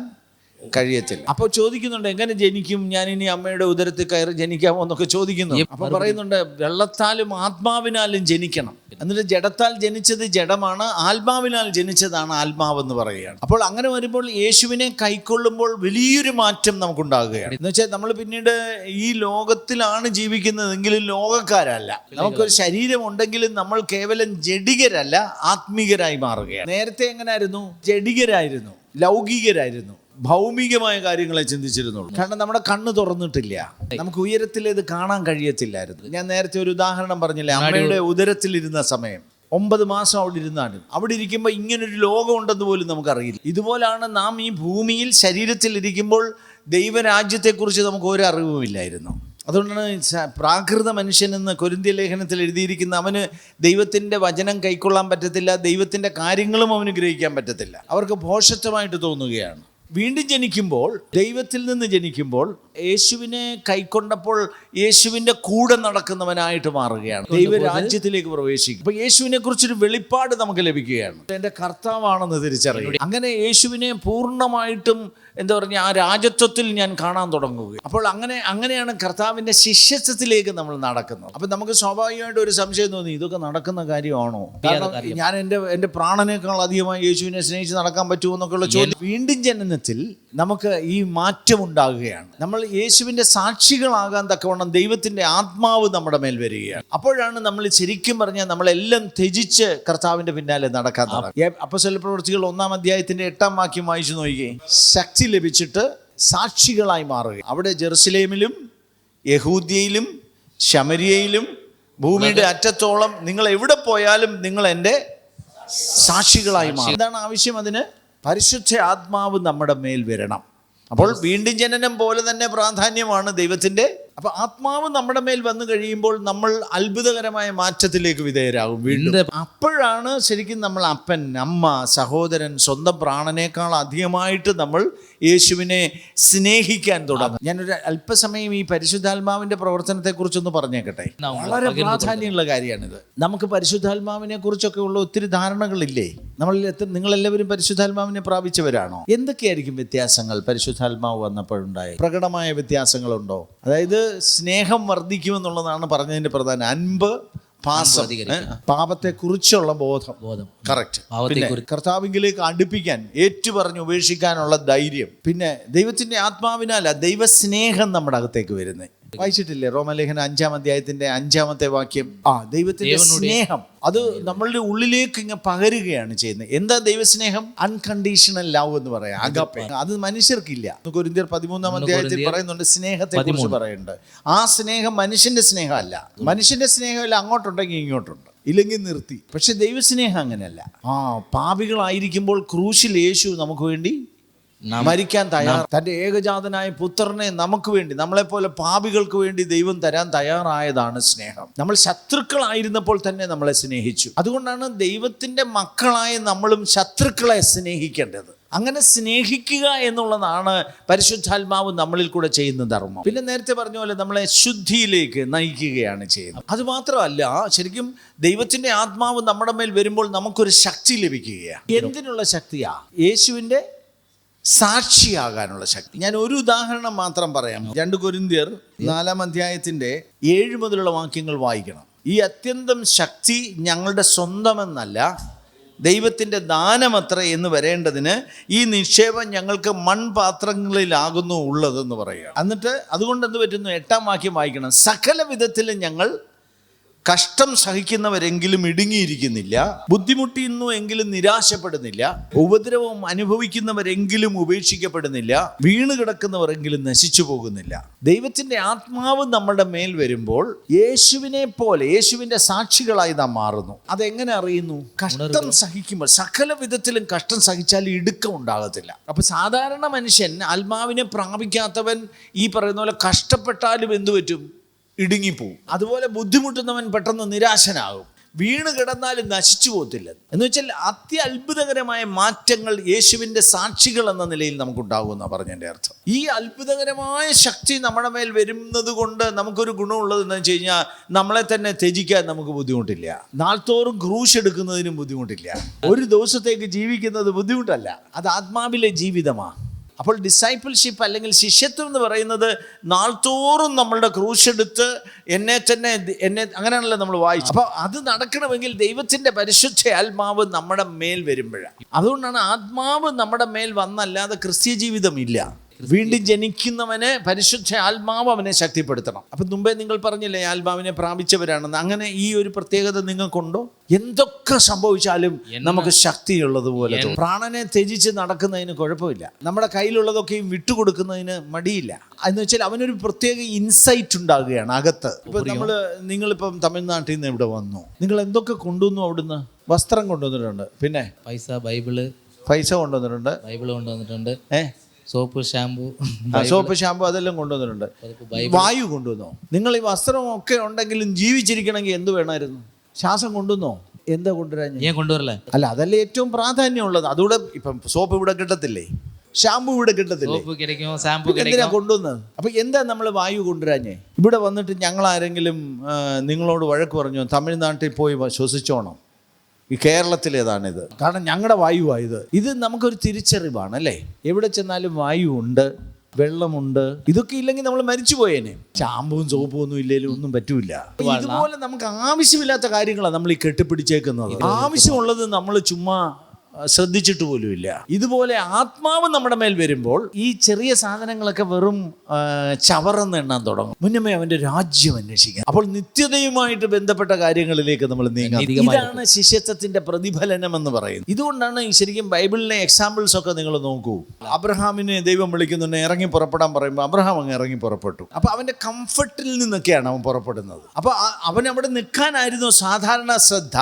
കഴിയത്തില്ല. അപ്പോൾ ചോദിക്കുന്നുണ്ട്, എങ്ങനെ ജനിക്കും? ഞാൻ ഇനി അമ്മയുടെ ഉദരത്തിൽ കയറി ജനിക്കാമോ എന്നൊക്കെ ചോദിക്കുന്നു. അപ്പോൾ പറയുന്നുണ്ട്, വെള്ളത്താലും ആത്മാവിനാലും ജനിക്കണം. എന്നിട്ട് ജഡത്താൽ ജനിച്ചത് ജഡമാണ്, ആത്മാവിനാൽ ജനിച്ചതാണ് ആത്മാവെന്ന് പറയുകയാണ്. അപ്പോൾ അങ്ങനെ വരുമ്പോൾ യേശുവിനെ കൈക്കൊള്ളുമ്പോൾ വലിയൊരു മാറ്റം നമുക്കുണ്ടാകുകയാണ്. എന്ന് വെച്ചാൽ നമ്മൾ പിന്നീട് ഈ ലോകത്തിലാണ് ജീവിക്കുന്നതെങ്കിലും ലോകക്കാരല്ല. നമുക്കൊരു ശരീരം ഉണ്ടെങ്കിലും നമ്മൾ കേവലം ജഡികരല്ല, ആത്മീകരായി മാറുകയാണ്. നേരത്തെ എങ്ങനെയായിരുന്നു? ജഡികരായിരുന്നു, ലൗകികരായിരുന്നു, ഭൗമികമായ കാര്യങ്ങളെ ചിന്തിച്ചിരുന്നുള്ളൂ. കാരണം നമ്മുടെ കണ്ണ് തുറന്നിട്ടില്ല, നമുക്ക് ഉയരത്തിലേത് കാണാൻ കഴിയത്തില്ലായിരുന്നു. ഞാൻ നേരത്തെ ഒരു ഉദാഹരണം പറഞ്ഞില്ലേ, അമ്മയുടെ ഉദരത്തിലിരുന്ന സമയം 9 മാസം അവിടെ ഇരുന്നാലും അവിടെ ഇരിക്കുമ്പോൾ ഇങ്ങനൊരു ലോകം ഉണ്ടെന്ന് പോലും നമുക്കറിയില്ല. ഇതുപോലാണ് നാം ഈ ഭൂമിയിൽ ശരീരത്തിൽ ഇരിക്കുമ്പോൾ ദൈവരാജ്യത്തെക്കുറിച്ച് നമുക്ക് ഒരു അറിവുമില്ലായിരുന്നു. അതുകൊണ്ടാണ് പ്രാകൃത മനുഷ്യനെന്ന് കൊരിന്ത്യ ലേഖനത്തിൽ എഴുതിയിരിക്കുന്ന, അവന് ദൈവത്തിൻ്റെ വചനം കൈക്കൊള്ളാൻ പറ്റത്തില്ല, ദൈവത്തിൻ്റെ കാര്യങ്ങളും അവന് ഗ്രഹിക്കാൻ പറ്റത്തില്ല. അവർക്ക് ഭോഷത്വമായിട്ട് തോന്നുകയാണ്. വീണ്ടും ജനിക്കുമ്പോൾ, ദൈവത്തിൽ നിന്ന് ജനിക്കുമ്പോൾ, യേശുവിനെ കൈക്കൊണ്ടപ്പോൾ യേശുവിൻ്റെ കൂടെ നടക്കുന്നവനായിട്ട് മാറുകയാണ്, ദൈവരാജ്യത്തിലേക്ക് പ്രവേശിക്കും. അപ്പോൾ യേശുവിനെ കുറിച്ചൊരു വെളിപ്പാട് നമുക്ക് ലഭിക്കുകയാണ്, എൻ്റെ കർത്താവാണെന്ന് തിരിച്ചറിയുക. അങ്ങനെ യേശുവിനെ പൂർണ്ണമായിട്ടും എന്താ പറഞ്ഞാൽ ആ രാജത്വത്തിൽ ഞാൻ കാണാൻ തുടങ്ങുക. അപ്പോൾ അങ്ങനെയാണ് കർത്താവിൻ്റെ ശിഷ്യത്വത്തിലേക്ക് നമ്മൾ നടക്കുന്നത്. അപ്പം നമുക്ക് സ്വാഭാവികമായിട്ട് ഒരു സംശയം തോന്നി, ഇതൊക്കെ നടക്കുന്ന കാര്യമാണോ? കാരണം ഞാൻ എൻ്റെ പ്രാണനേക്കാൾ അധികമായി യേശുവിനെ സ്നേഹിച്ച് നടക്കാൻ പറ്റുമോ എന്നൊക്കെയുള്ള ചോദ്യം. വീണ്ടും ജനനത്തിൽ നമുക്ക് ഈ മാറ്റം ഉണ്ടാകുകയാണ്. നമ്മൾ യേശുവിൻ്റെ സാക്ഷികളാകാൻ തക്കവണ്ണം ദൈവത്തിൻ്റെ ആത്മാവ് നമ്മുടെ മേൽ വരികയാണ്. അപ്പോഴാണ് നമ്മൾ ശരിക്കും പറഞ്ഞാൽ നമ്മളെല്ലാം ത്യജിച്ച് കർത്താവിൻ്റെ പിന്നാലെ നടക്കാൻ തുടങ്ങും. അപ്പോസ്തല പ്രവൃത്തികൾ 1-ാം അധ്യായത്തിൻ്റെ 8-ാം വാക്യം വായിച്ചു നോക്കിയേ. ശക്തി ലഭിച്ചിട്ട് സാക്ഷികളായി മാറുക. അവിടെ ജെറുസലേമിലും യഹൂദ്യയിലും ശമരിയയിലും ഭൂമിയുടെ അറ്റത്തോളം നിങ്ങൾ എവിടെ പോയാലും നിങ്ങൾ എൻ്റെ സാക്ഷികളായി മാറും. എന്താണ് ആവശ്യം? അതിന് പരിശുദ്ധ ആത്മാവ് നമ്മുടെ മേൽ വരണം. അപ്പോൾ വീണ്ടും ജനനം പോലെ തന്നെ പ്രാധാന്യമാണ് ദൈവത്തിൻ്റെ അപ്പൊ ആത്മാവ് നമ്മുടെ മേൽ വന്നു കഴിയുമ്പോൾ നമ്മൾ അത്ഭുതകരമായ മാറ്റത്തിലേക്ക് വിധേയരാകും വീണ്ടും. അപ്പോഴാണ് ശരിക്കും നമ്മൾ അപ്പൻ, അമ്മ, സഹോദരൻ, സ്വന്തം പ്രാണനേക്കാൾ അധികമായിട്ട് നമ്മൾ യേശുവിനെ സ്നേഹിക്കാൻ തുടങ്ങും. ഞാനൊരു അല്പസമയം ഈ പരിശുദ്ധാത്മാവിന്റെ പ്രവർത്തനത്തെ കുറിച്ചൊന്ന് പറഞ്ഞേക്കട്ടെ. വളരെ പ്രാധാന്യമുള്ള കാര്യമാണിത്. നമുക്ക് പരിശുദ്ധാത്മാവിനെ കുറിച്ചൊക്കെ ഉള്ള ഒത്തിരി ധാരണകളില്ലേ? നിങ്ങളെല്ലാവരും പരിശുദ്ധാത്മാവിനെ പ്രാപിച്ചവരാണോ? എന്തൊക്കെയായിരിക്കും വ്യത്യാസങ്ങൾ പരിശുദ്ധാത്മാവ് വന്നപ്പോഴുണ്ടായി? പ്രകടമായ വ്യത്യാസങ്ങളുണ്ടോ? അതായത് സ്നേഹം വർദ്ധിക്കുമെന്നുള്ളതാണ് പറഞ്ഞതിന്റെ പ്രധാനം. അൻപ്, പാസം, പാപത്തെ കുറിച്ചുള്ള ബോധം. കറക്റ്റ്. പിന്നെ കർത്താവിലേക്ക് അടുപ്പിക്കാൻ, ഏറ്റുപറഞ്ഞ് ഉപേക്ഷിക്കാനുള്ള ധൈര്യം. പിന്നെ ദൈവത്തിന്റെ ആത്മാവിനാല ദൈവസ്നേഹം നമ്മുടെ അകത്തേക്ക് വരുന്നത്. വായിച്ചിട്ടില്ലേ റോമലേഖനം 5-ാം അധ്യായത്തിന്റെ 5-ാമത്തെ വാക്യം? ദൈവത്തിന്റെ സ്നേഹം അത് നമ്മളുടെ ഉള്ളിലേക്ക് ഇങ്ങനെ പകരുകയാണ് ചെയ്യുന്നത്. എന്താ ദൈവസ്നേഹം? അൺകണ്ടീഷണൽ ലവ് എന്ന് പറയാം, അഗാപ്പെ. അത് മനുഷ്യർക്കില്ല. കൊരിന്ത്യർ 13-ാം അധ്യായത്തിൽ പറയുന്നുണ്ട്, സ്നേഹത്തെ കുറിച്ച് പറയുന്നുണ്ട്. ആ സ്നേഹം മനുഷ്യന്റെ സ്നേഹമല്ല. മനുഷ്യന്റെ സ്നേഹമല്ല, അങ്ങോട്ടുണ്ടെങ്കിൽ ഇങ്ങോട്ടുണ്ട്, ഇല്ലെങ്കിൽ നിർത്തി. പക്ഷെ ദൈവസ്നേഹം അങ്ങനെയല്ല. പാപികളായിരിക്കുമ്പോൾ ക്രൂശിൽ യേശു നമുക്ക് വേണ്ടി മരിക്കാൻ തയ്യാർ. തൻ്റെ ഏകജാതനായ പുത്രനെ നമുക്ക് വേണ്ടി, നമ്മളെപ്പോലെ പാപികൾക്ക് വേണ്ടി ദൈവം തരാൻ തയ്യാറായതാണ് സ്നേഹം. നമ്മൾ ശത്രുക്കളായിരുന്നപ്പോൾ തന്നെ നമ്മളെ സ്നേഹിച്ചു. അതുകൊണ്ടാണ് ദൈവത്തിൻ്റെ മക്കളായ നമ്മളും ശത്രുക്കളെ സ്നേഹിക്കേണ്ടത്. അങ്ങനെ സ്നേഹിക്കുക എന്നുള്ളതാണ് പരിശുദ്ധാത്മാവ് നമ്മളിൽ കൂടെ ചെയ്യുന്ന ധർമ്മം. പിന്നെ നേരത്തെ പറഞ്ഞ പോലെ നമ്മളെ ശുദ്ധിയിലേക്ക് നയിക്കുകയാണ് ചെയ്യുന്നത്. അതുമാത്രമല്ല, ശരിക്കും ദൈവത്തിൻ്റെ ആത്മാവ് നമ്മുടെ മേൽ വരുമ്പോൾ നമുക്കൊരു ശക്തി ലഭിക്കുകയാണ്. എന്തിനുള്ള ശക്തിയാ? യേശുവിൻ്റെ സാക്ഷിയാകാനുള്ള ശക്തി. ഞാൻ ഒരു ഉദാഹരണം മാത്രം പറയാം. 2 കൊരിന്ത്യർ 4-ാം അധ്യായത്തിന്റെ 7 മുതലുള്ള വാക്യങ്ങൾ വായിക്കണം. ഈ അത്യന്തം ശക്തി ഞങ്ങളുടെ സ്വന്തമെന്നല്ല, ദൈവത്തിൻ്റെ ദാനമത്ര എന്ന് വരേണ്ടതിന് ഈ നിക്ഷേപം ഞങ്ങൾക്ക് മൺപാത്രങ്ങളിലാകുന്നു ഉള്ളതെന്ന് പറയുക. എന്നിട്ട് അതുകൊണ്ട് എന്ത് പറ്റുന്നു? 8-ാം വാക്യം വായിക്കണം. സകല വിധത്തിലും ഞങ്ങൾ കഷ്ടം സഹിക്കുന്നവരെങ്കിലും ഇടുങ്ങിയിരിക്കുന്നില്ല, ബുദ്ധിമുട്ടിയുന്നു എങ്കിലും നിരാശപ്പെടുന്നില്ല, ഉപദ്രവം അനുഭവിക്കുന്നവരെങ്കിലും ഉപേക്ഷിക്കപ്പെടുന്നില്ല, വീണ് കിടക്കുന്നവരെങ്കിലും നശിച്ചു പോകുന്നില്ല. ദൈവത്തിന്റെ ആത്മാവ് നമ്മുടെ മേൽ വരുമ്പോൾ യേശുവിനെ പോലെ, യേശുവിന്റെ സാക്ഷികളായി നാം മാറുന്നു. അതെങ്ങനെ അറിയുന്നു? കഷ്ടം സഹിക്കുമ്പോൾ. സകല വിധത്തിലും കഷ്ടം സഹിച്ചാൽ ഇടുക്കം ഉണ്ടാകത്തില്ല. അപ്പൊ സാധാരണ മനുഷ്യൻ, ആത്മാവിനെ പ്രാപിക്കാത്തവൻ, ഈ പറയുന്ന പോലെ കഷ്ടപ്പെട്ടാലും എന്തു പറ്റും? ഇടുങ്ങിപ്പോവും. അതുപോലെ ബുദ്ധിമുട്ടുന്നവൻ പെട്ടെന്ന് നിരാശനാകും, വീണ് കിടന്നാലും നശിച്ചു പോകത്തില്ല. എന്ന് വെച്ചാൽ അത്യത്ഭുതകരമായ മാറ്റങ്ങൾ യേശുവിൻ്റെ സാക്ഷികൾ എന്ന നിലയിൽ നമുക്കുണ്ടാകുമെന്നാണ് പറഞ്ഞതിൻ്റെ അർത്ഥം. ഈ അത്ഭുതകരമായ ശക്തി നമ്മുടെ മേൽ വരുന്നത് കൊണ്ട് നമുക്കൊരു ഗുണമുള്ളത് എന്താണെന്ന് വെച്ച് കഴിഞ്ഞാൽ, നമ്മളെ തന്നെ ത്യജിക്കാൻ നമുക്ക് ബുദ്ധിമുട്ടില്ല. നാൾത്തോറും ക്രൂശ് എടുക്കുന്നതിനും ബുദ്ധിമുട്ടില്ല. ഒരു ദിവസത്തേക്ക് ജീവിക്കുന്നത് ബുദ്ധിമുട്ടല്ല, അത് ആത്മാവിലെ ജീവിതമാണ്. അപ്പോൾ ഡിസൈപ്പിൾഷിപ്പ് അല്ലെങ്കിൽ ശിഷ്യത്വം എന്ന് പറയുന്നത് നാൾത്തോറും നമ്മളുടെ ക്രൂശെടുത്ത് എന്നെ അങ്ങനെയാണല്ലോ നമ്മൾ വായിച്ചു. അപ്പോൾ അത് നടക്കണമെങ്കിൽ ദൈവത്തിൻ്റെ പരിശുദ്ധ ആത്മാവ് നമ്മുടെ മേൽ വരുമ്പോഴാണ്. അതുകൊണ്ടാണ് ആത്മാവ് നമ്മുടെ മേൽ വന്നല്ലാതെ ക്രിസ്ത്യ ജീവിതം ഇല്ല. വീണ്ടും ജനിക്കുന്നവന് പരിശുദ്ധ ആത്മാവ് അവനെ ശക്തിപ്പെടുത്തണം. അപ്പം മുമ്പേ നിങ്ങൾ പറഞ്ഞില്ലേ ആത്മാവിനെ പ്രാപിച്ചവരാണെന്ന്. അങ്ങനെ ഈ ഒരു പ്രത്യേകത നിങ്ങൾക്കുണ്ടോ? എന്തൊക്കെ സംഭവിച്ചാലും നമുക്ക് ശക്തിയുള്ളതുപോലെ. പ്രാണനെ ത്യജിച്ച് നടക്കുന്നതിന് കുഴപ്പമില്ല. നമ്മുടെ കയ്യിലുള്ളതൊക്കെയും വിട്ടുകൊടുക്കുന്നതിന് മടിയില്ല. എന്ന് വെച്ചാൽ അവനൊരു പ്രത്യേക ഇൻസൈറ്റ് ഉണ്ടാകുകയാണ് അകത്ത്. ഇപ്പം നിങ്ങളിപ്പം തമിഴ്നാട്ടിൽ നിന്ന് ഇവിടെ വന്നു, നിങ്ങൾ എന്തൊക്കെ കൊണ്ടുവന്നു? അവിടുന്ന് വസ്ത്രം കൊണ്ടുവന്നിട്ടുണ്ട്, പിന്നെ പൈസ കൊണ്ടുവന്നിട്ടുണ്ട്, ബൈബിള് കൊണ്ടുവന്നിട്ടുണ്ട്, സോപ്പ് ഷാമ്പു അതെല്ലാം കൊണ്ടുവന്നിട്ടുണ്ട്. വായു കൊണ്ടുവന്നോ? നിങ്ങൾ ഈ വസ്ത്രമൊക്കെ ഉണ്ടെങ്കിലും ജീവിച്ചിരിക്കണമെങ്കിൽ എന്ത് വേണമായിരുന്നു? ശ്വാസം കൊണ്ടുവന്നോ? എന്താ കൊണ്ടുവരാൻ? ഞാൻ കൊണ്ടുവരല്ലേ? അല്ല, അതല്ലേ ഏറ്റവും പ്രാധാന്യമുള്ളത്. അതുകൂടെ ഇപ്പം സോപ്പ് ഇവിടെ കിട്ടത്തില്ലേ, ഷാമ്പു ഇവിടെ കിട്ടത്തില്ലേ, എന്തിനാ കൊണ്ടുവന്നത്? അപ്പൊ എന്താ നമ്മൾ വായു കൊണ്ടുവരാഞ്ഞേ? ഇവിടെ വന്നിട്ട് ഞങ്ങൾ ആരെങ്കിലും നിങ്ങളോട് വഴക്ക് പറഞ്ഞോ? തമിഴ്നാട്ടിൽ പോയി ശ്വസിച്ചോണം, ഈ കേരളത്തിലേതാണിത്, കാരണം ഞങ്ങളുടെ വായുവായത്. ഇത് നമുക്കൊരു തിരിച്ചറിവാണ് അല്ലേ? എവിടെ ചെന്നാലും വായു ഉണ്ട്, വെള്ളമുണ്ട്. ഇതൊക്കെ ഇല്ലെങ്കിൽ നമ്മൾ മരിച്ചു പോയേനെ. ഷാമ്പുവും സോപ്പും ഒന്നും ഇല്ലെങ്കിലും ഒന്നും പറ്റൂല. ഇതുപോലെ നമുക്ക് ആവശ്യമില്ലാത്ത കാര്യങ്ങളാണ് നമ്മൾ ഈ കെട്ടിപ്പിടിച്ചേക്കുന്നത്. ആവശ്യമുള്ളത് നമ്മൾ ചുമ്മാ ശ്രദ്ധിച്ചിട്ട് പോലുമില്ല. ഇതുപോലെ ആത്മാവ് നമ്മുടെ മേൽ വരുമ്പോൾ ഈ ചെറിയ സാധനങ്ങളൊക്കെ വെറും ചവറെന്ന് എണ്ണാൻ തുടങ്ങും. മുന്നമേ അവന്റെ രാജ്യം അന്വേഷിക്കാം. അപ്പോൾ നിത്യതയുമായിട്ട് ബന്ധപ്പെട്ട കാര്യങ്ങളിലേക്ക് നമ്മൾ നീങ്ങാം. ഇതാണ് ശിഷ്യത്വത്തിന്റെ പ്രതിഫലനം എന്ന് പറയുന്നത്. ഇതുകൊണ്ടാണ് ശരിക്കും ബൈബിളിലെ എക്സാമ്പിൾസ് ഒക്കെ നിങ്ങൾ നോക്കൂ. അബ്രഹാമിനെ ദൈവം വിളിക്കുന്നുണ്ട്, ഇറങ്ങി പുറപ്പെടാൻ പറയുമ്പോൾ അബ്രഹാം അങ്ങ് ഇറങ്ങി പുറപ്പെട്ടു. അപ്പൊ അവന്റെ കംഫർട്ടിൽ നിന്നൊക്കെയാണ് അവൻ പുറപ്പെടുന്നത്. അപ്പൊ അവൻ അവിടെ നിൽക്കാനായിരുന്നു സാധാരണ ശ്രദ്ധ.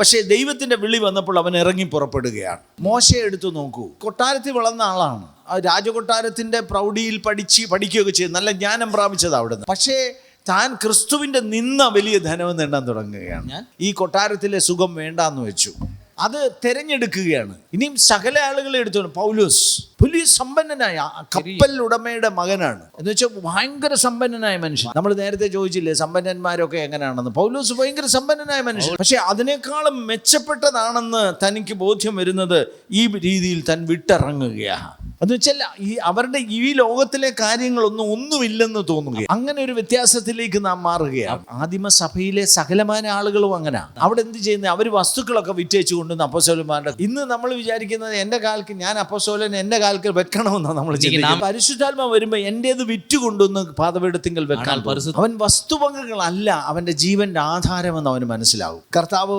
പക്ഷേ ദൈവത്തിന്റെ വിളി വന്നപ്പോൾ അവൻ ഇറങ്ങി പുറപ്പെടുക. മോശയെ എടുത്തു നോക്കൂ, കൊട്ടാരത്തിൽ വളർന്ന ആളാണ്. രാജകൊട്ടാരത്തിൻ്റെ പ്രൗഢിയിൽ പഠിക്കുകയൊക്കെ ചെയ്തു, നല്ല ജ്ഞാനം പ്രാപിച്ചത് അവിടുന്ന്. പക്ഷേ താൻ ക്രിസ്തുവിൻ്റെ നിന്ന വലിയ ധനമെന്ന് എണ്ണാൻ തുടങ്ങുകയാണ്. ഈ കൊട്ടാരത്തിലെ സുഖം വേണ്ടാന്ന് വെച്ചു, അത് തിരഞ്ഞെടുക്കുകയാണ്. ഇനിയും സകല ആളുകളെ എടുത്തോണം. പൗലോസ് വലിയ സമ്പന്നനായ കപ്പൽ ഉടമയുടെ മകനാണ് എന്ന് വെച്ചാൽ ഭയങ്കര സമ്പന്നനായ മനുഷ്യൻ. നമ്മൾ നേരത്തെ ചോദിച്ചില്ലേ സമ്പന്നന്മാരൊക്കെ എങ്ങനെയാണെന്ന്. പൗലോസ് ഭയങ്കര സമ്പന്നനായ മനുഷ്യൻ. പക്ഷെ അതിനേക്കാളും മെച്ചപ്പെട്ടതാണെന്ന് തനിക്ക് ബോധ്യം വരുന്നത് ഈ രീതിയിൽ താൻ വിട്ടിറങ്ങുകയാണ്. എന്ന് വെച്ചാൽ അവരുടെ ഈ ലോകത്തിലെ ഒന്നുമില്ലെന്ന് തോന്നുക. അങ്ങനെ ഒരു വ്യത്യാസത്തിലേക്ക് നാം മാറുകയാണ്. ആദിമസഭയിലെ സകലമായ ആളുകളും അങ്ങനെ. അവിടെ എന്ത് ചെയ്യുന്നത്? അവർ വസ്തുക്കളൊക്കെ വിറ്റേച്ചു കൊണ്ടുവന്ന് അപ്പോസ്തലന്മാരുടെ. ഇന്ന് നമ്മൾ വിചാരിക്കുന്നത് എൻ്റെ കാൽക്ക് ഞാൻ അപ്പോസ്തലൻ എൻ്റെ കാൽക്ക് വെക്കണമെന്നാണ് നമ്മൾ ചിന്തിക്കുന്നത്. പരിശുദ്ധാത്മ വരുമ്പോൾ എൻ്റേത് വിറ്റ് കൊണ്ടുവന്ന് പാദപീഠത്തിങ്കൽ വെക്കാൻ. അവൻ വസ്തുവകകളല്ല അവൻ്റെ ജീവന്റെ ആധാരമെന്ന് അവന് മനസ്സിലാവും. കർത്താവ്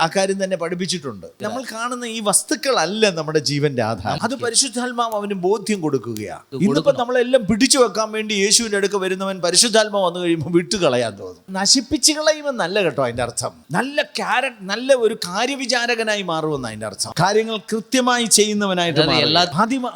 അക്കാര്യം തന്നെ പഠിപ്പിച്ചിട്ടുണ്ട്. നമ്മൾ കാണുന്ന ഈ വസ്തുക്കളല്ല നമ്മുടെ ജീവന്റെ ആധാരം. അത് പരിശുദ്ധാത്മാവ് അവന് ബോധ്യം കൊടുക്കുകയാണ്. ഇന്നിപ്പോ നമ്മളെല്ലാം പിടിച്ചു വെക്കാൻ വേണ്ടി യേശുവിന്റെ അടുക്ക വരുന്നവൻ പരിശുദ്ധാത്മാവ് വന്നു കഴിയുമ്പോൾ വിട്ടുകളയാൻ തോന്നും. നശിപ്പിച്ചു കളയുമെന്നല്ല കേട്ടോ അതിന്റെ അർത്ഥം. നല്ല ഒരു കാര്യവിചാരകനായി മാറുമെന്ന് അതിന്റെ അർത്ഥം. കാര്യങ്ങൾ കൃത്യമായി ചെയ്യുന്നവനായിട്ട്.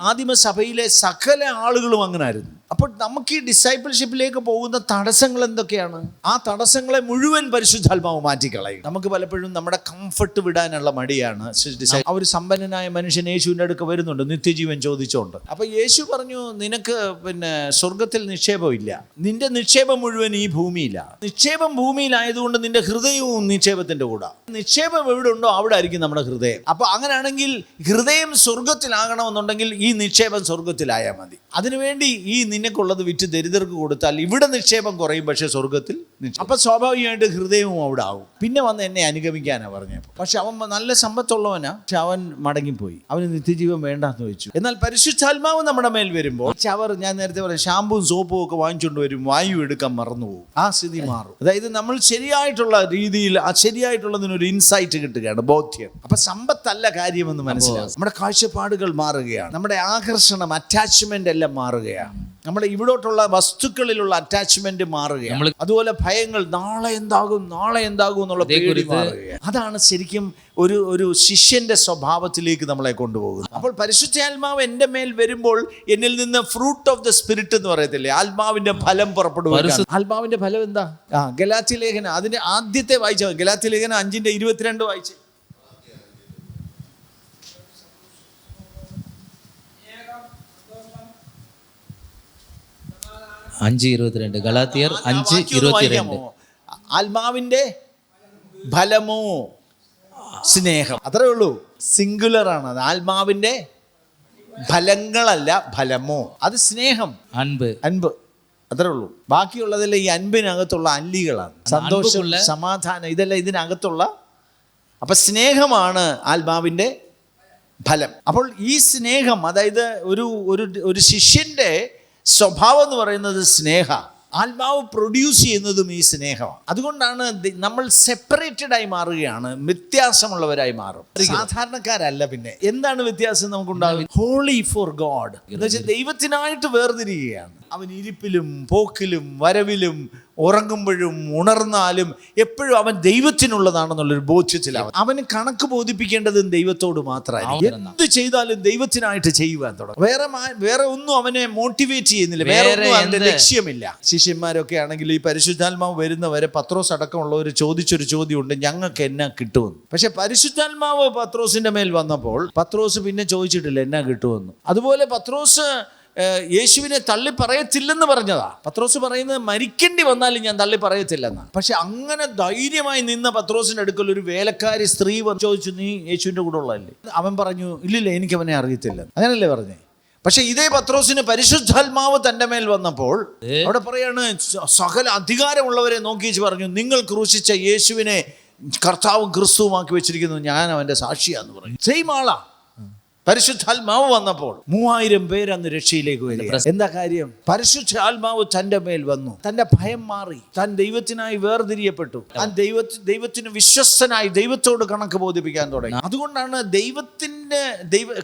ആദിമസഭയിലെ സകല ആളുകളും അങ്ങനെ ആയിരുന്നു. അപ്പോൾ നമുക്ക് ഈ ഡിസൈപ്പിൾഷിപ്പിലേക്ക് പോകുന്ന തടസ്സങ്ങൾ എന്തൊക്കെയാണ്? ആ തടസ്സങ്ങളെ മുഴുവൻ പരിശുദ്ധാത്മാവ് മാറ്റിക്കളയും. നമുക്ക് പലപ്പോഴും നമ്മുടെ കംഫർട്ട് വിടാനുള്ള മടിയാണ്. ആ ഒരു സമ്പന്നനായ മനുഷ്യൻ യേശുവിൻ്റെ അടുക്ക് വരുന്നുണ്ട് നിത്യജീവൻ ചോദിച്ചുകൊണ്ട്. അപ്പൊ യേശു പറഞ്ഞു, നിനക്ക് സ്വർഗത്തിൽ നിക്ഷേപമില്ല, നിന്റെ നിക്ഷേപം മുഴുവൻ ഈ ഭൂമിയില്ല. നിക്ഷേപം ഭൂമിയിലായതുകൊണ്ട് നിന്റെ ഹൃദയവും നിക്ഷേപത്തിന്റെ കൂടെ. നിക്ഷേപം എവിടെ ഉണ്ടോ അവിടെ ആയിരിക്കും നമ്മുടെ ഹൃദയം. അപ്പൊ അങ്ങനെയാണെങ്കിൽ ഹൃദയം സ്വർഗത്തിലാകണമെന്നുണ്ടെങ്കിൽ ഈ നിക്ഷേപം സ്വർഗത്തിലായാൽ മതി. അതിനുവേണ്ടി ഈ നിനക്കുള്ളത് വിറ്റ് ദരിദ്രർക്ക് കൊടുത്താൽ ഇവിടെ നിക്ഷേപം കുറയും, പക്ഷെ സ്വർഗത്തിൽ അപ്പൊ സ്വാഭാവികമായിട്ട് ഹൃദയവും അവിടെ ആവും. പിന്നെ വന്ന് എന്നെ അനുഗമിക്കാനാ പറഞ്ഞപ്പോൾ. പക്ഷെ അവൻ നല്ല സമ്പത്തുള്ളവനാ, പക്ഷെ അവൻ മടങ്ങിപ്പോയി. അവന് നിത്യജീവൻ വേണ്ടാന്ന് വെച്ചു. എന്നാൽ പരിശുദ്ധാത്മാവ് നമ്മുടെ മേൽ വരുമ്പോൾ ഞാൻ നേരത്തെ പറയാം, ഷാമ്പുവും സോപ്പും ഒക്കെ വാങ്ങിച്ചുകൊണ്ട് വരും, വായു എടുക്കാൻ മറന്നുപോകും. ആ സ്ഥിതി മാറും. അതായത് നമ്മൾ ശരിയായിട്ടുള്ള രീതിയിൽ ശരിയായിട്ടുള്ളതിനൊരു ഇൻസൈറ്റ് കിട്ടുകയാണ്, ബോധ്യം. അപ്പൊ സമ്പത്തല്ല കാര്യമെന്ന് മനസ്സിലാവും. നമ്മുടെ കാഴ്ചപ്പാടുകൾ മാറുകയാണ്, നമ്മുടെ ആകർഷണം അറ്റാച്ച്മെന്റ് എല്ലാം മാറുകയാണ്, നമ്മുടെ ഇവിടോട്ടുള്ള വസ്തുക്കളിലുള്ള അറ്റാച്ച്മെന്റ് മാറുകയാണ്. അതുപോലെ ഭയങ്ങൾ, നാളെ എന്താകും എന്നുള്ള പേടി മാറുകയാണ്. അതാണ് ശരിക്കും ഒരു ശിഷ്യന്റെ സ്വഭാവത്തിലേക്ക് നമ്മളെ കൊണ്ടുപോകുന്നത്. അപ്പോൾ പരിശുദ്ധാത്മാവ് എൻ്റെ മേൽ വരുമ്പോൾ എന്നിൽ നിന്ന് ഫ്രൂട്ട് ഓഫ് ദ സ്പിരിറ്റ് എന്ന് പറയത്തില്ലേ, ആത്മാവിന്റെ ഫലം പുറപ്പെടുക. ആത്മാവിന്റെ ഫലം എന്താ? ഗലാത്യ ലേഖനം അതിന്റെ ആദ്യത്തെ വായിച്ച ഗലാത്യ ലേഖനം 5:22 വായിച്ച്. ഗലാത്യർ 5:22. ആത്മാവിന്റെ ഫലമോ സ്നേഹം. അത്രേ ഉള്ളൂ, സിംഗുലർ ആണ്. അത് ആത്മാവിന്റെ ഫലങ്ങളല്ല, ഫലമോ. അത് സ്നേഹം, അൻപ്, അത്രേ ഉള്ളൂ. ബാക്കിയുള്ളതെല്ലാം ഈ അൻപിനകത്തുള്ള അല്ലികളാണ്. സന്തോഷം, സമാധാനം, ഇതെല്ലാം ഇതിനകത്തുള്ള. അപ്പൊ സ്നേഹമാണ് ആത്മാവിന്റെ ഫലം. അപ്പോൾ ഈ സ്നേഹം, അതായത് ഒരു ശിഷ്യന്റെ സ്വഭാവം എന്ന് പറയുന്നത് സ്നേഹ. ആത്മാവ് പ്രൊഡ്യൂസ് ചെയ്യുന്നതും ഈ സ്നേഹമാണ്. അതുകൊണ്ടാണ് നമ്മൾ സെപ്പറേറ്റഡ് ആയി മാറുകയാണ്, വ്യത്യാസമുള്ളവരായി മാറും. സാധാരണക്കാരല്ല. പിന്നെ എന്താണ് വ്യത്യാസം നമുക്കുണ്ടാകും? ഹോളി ഫോർ ഗോഡ് എന്ന് വെച്ചാൽ ദൈവത്തിനായിട്ട് വേർതിരിക്കുകയാണ്. അവൻ ഇരിപ്പിലും പോക്കിലും വരവിലും ഉറങ്ങുമ്പോഴും ഉണർന്നാലും എപ്പോഴും അവൻ ദൈവത്തിനുള്ളതാണെന്നുള്ളൊരു ബോധ്യത്തിലാണ്. അവന് കണക്ക് ബോധിപ്പിക്കേണ്ടതും ദൈവത്തോട് മാത്രമായിരിക്കും. എന്ത് ചെയ്താലും ദൈവത്തിനായിട്ട് ചെയ്യുവാൻ തുടങ്ങും. വേറെ ഒന്നും അവനെ മോട്ടിവേറ്റ് ചെയ്യുന്നില്ല, വേറെ ഒന്നും അവന്റെ ലക്ഷ്യമില്ല. ശിഷ്യന്മാരൊക്കെ ആണെങ്കിൽ ഈ പരിശുദ്ധാത്മാവ് വരുന്നവരെ പത്രോസ് അടക്കമുള്ളവർ ചോദിച്ചൊരു ചോദ്യമുണ്ട്, ഞങ്ങൾക്ക് എന്നാ കിട്ടുമെന്ന്. പക്ഷെ പരിശുദ്ധാത്മാവ് പത്രോസിന്റെ മേൽ വന്നപ്പോൾ പത്രോസ് പിന്നെ ചോദിച്ചിട്ടില്ല എന്നാ കിട്ടുമെന്ന്. അതുപോലെ പത്രോസ് യേശുവിനെ തള്ളി പറയത്തില്ലെന്ന് പറഞ്ഞതാ. പത്രോസ് പറയുന്നത് മരിക്കേണ്ടി വന്നാലും ഞാൻ തള്ളി പറയത്തില്ലെന്നാണ്. പക്ഷെ അങ്ങനെ ധൈര്യമായി നിന്ന പത്രോസിന്റെ അടുക്കൽ ഒരു വേലക്കാരി സ്ത്രീ ചോദിച്ചു, നീ യേശുവിന്റെ കൂടെ ഉള്ളതല്ലേ? അവൻ പറഞ്ഞു, ഇല്ലില്ല, എനിക്ക് അവനെ അറിയത്തില്ല. അങ്ങനല്ലേ പറഞ്ഞേ? പക്ഷെ ഇതേ പത്രോസിന് പരിശുദ്ധാത്മാവ് തന്റെ മേൽ വന്നപ്പോൾ അവിടെ പറയാണ്, സകല അധികാരമുള്ളവരെ നോക്കി പറഞ്ഞു, നിങ്ങൾ ക്രൂശിച്ച യേശുവിനെ കർത്താവും ക്രിസ്തുവുമാക്കി വെച്ചിരിക്കുന്നു, ഞാൻ അവന്റെ സാക്ഷിയാന്ന് പറഞ്ഞു. സെയിം ആളാ. പരിശുദ്ധാത്മാവ് വന്നപ്പോൾ 3000 പേര് അന്ന് രക്ഷയിലേക്ക് വരിക. എന്താ കാര്യം? പരിശുദ്ധാത്മാവ് തന്റെ മേൽ വന്നു, തന്റെ ഭയം മാറി, താൻ ദൈവത്തിനായി വേർതിരിയപ്പെട്ടു, താൻ ദൈവത്തിന് വിശ്വസ്തനായി ദൈവത്തോട് കണക്ക് ബോധിപ്പിക്കാൻ തുടങ്ങി. അതുകൊണ്ടാണ്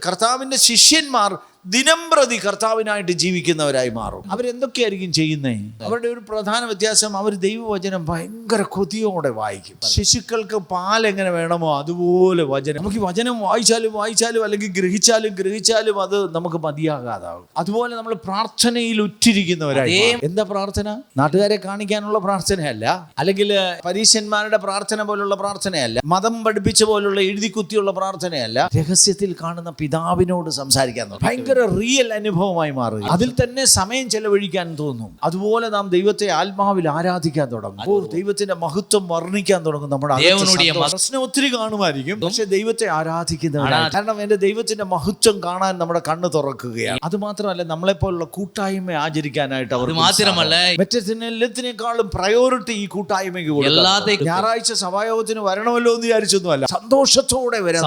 കർത്താവിന്റെ ശിഷ്യന്മാർ ദിനം പ്രതി കർത്താവിനായിട്ട് ജീവിക്കുന്നവരായി മാറും. അവരെന്തൊക്കെയായിരിക്കും ചെയ്യുന്നേ? അവരുടെ ഒരു പ്രധാന വ്യത്യാസം, അവർ ദൈവവചനം ഭയങ്കര കൊതിയോടെ വായിക്കും. ശിശുക്കൾക്ക് പാൽ എങ്ങനെ വേണമോ അതുപോലെ വചനം. നമുക്ക് വചനം വായിച്ചാലും അല്ലെങ്കിൽ ഗ്രഹിച്ചാലും അത് നമുക്ക് മതിയാകാതാവും. അതുപോലെ നമ്മൾ പ്രാർത്ഥനയിൽ ഉറ്റിരിക്കുന്നവരായി. എന്താ പ്രാർത്ഥന? നാട്ടുകാരെ കാണിക്കാനുള്ള പ്രാർത്ഥനയല്ല, അല്ലെങ്കിൽ പരീശന്മാരുടെ പ്രാർത്ഥന പോലുള്ള പ്രാർത്ഥനയല്ല, മതം പഠിപ്പിച്ച പോലുള്ള എഴുതിക്കുത്തിയുള്ള പ്രാർത്ഥനയല്ല. രഹസ്യത്തിൽ കാണുന്ന പിതാവിനോട് സംസാരിക്കാൻ തോന്നും. ഭയങ്കര റിയൽ അനുഭവമായി മാറുക. അതിൽ തന്നെ സമയം ചെലവഴിക്കാൻ തോന്നും. അതുപോലെ നാം ദൈവത്തെ ആത്മാവിൽ ആരാധിക്കാൻ തുടങ്ങും. ദൈവത്തിന്റെ മഹത്വം വർണ്ണിക്കാൻ തുടങ്ങും. നമ്മുടെ പ്രശ്നം ഒത്തിരി കാണുമായിരിക്കും, പക്ഷെ ദൈവത്തെ ആരാധിക്കുന്നവരാണ്. കാരണം എന്റെ ദൈവത്തിന്റെ മഹത്വം കാണാൻ നമ്മുടെ കണ്ണ് തുറക്കുകയാണ്. അത് മാത്രമല്ല, നമ്മളെപ്പോലുള്ള കൂട്ടായ്മ ആചരിക്കാനായിട്ട് അവർ മാത്രമല്ല മറ്റെല്ലാത്തിനേക്കാളും പ്രയോറിറ്റി ഈ കൂട്ടായ്മയ്ക്ക് കൊടുക്കും. ഞായറാഴ്ച സഭായോഗത്തിന് വരണമല്ലോ എന്ന് വിചാരിച്ചൊന്നുമല്ല, സന്തോഷത്തോടെ വരാൻ.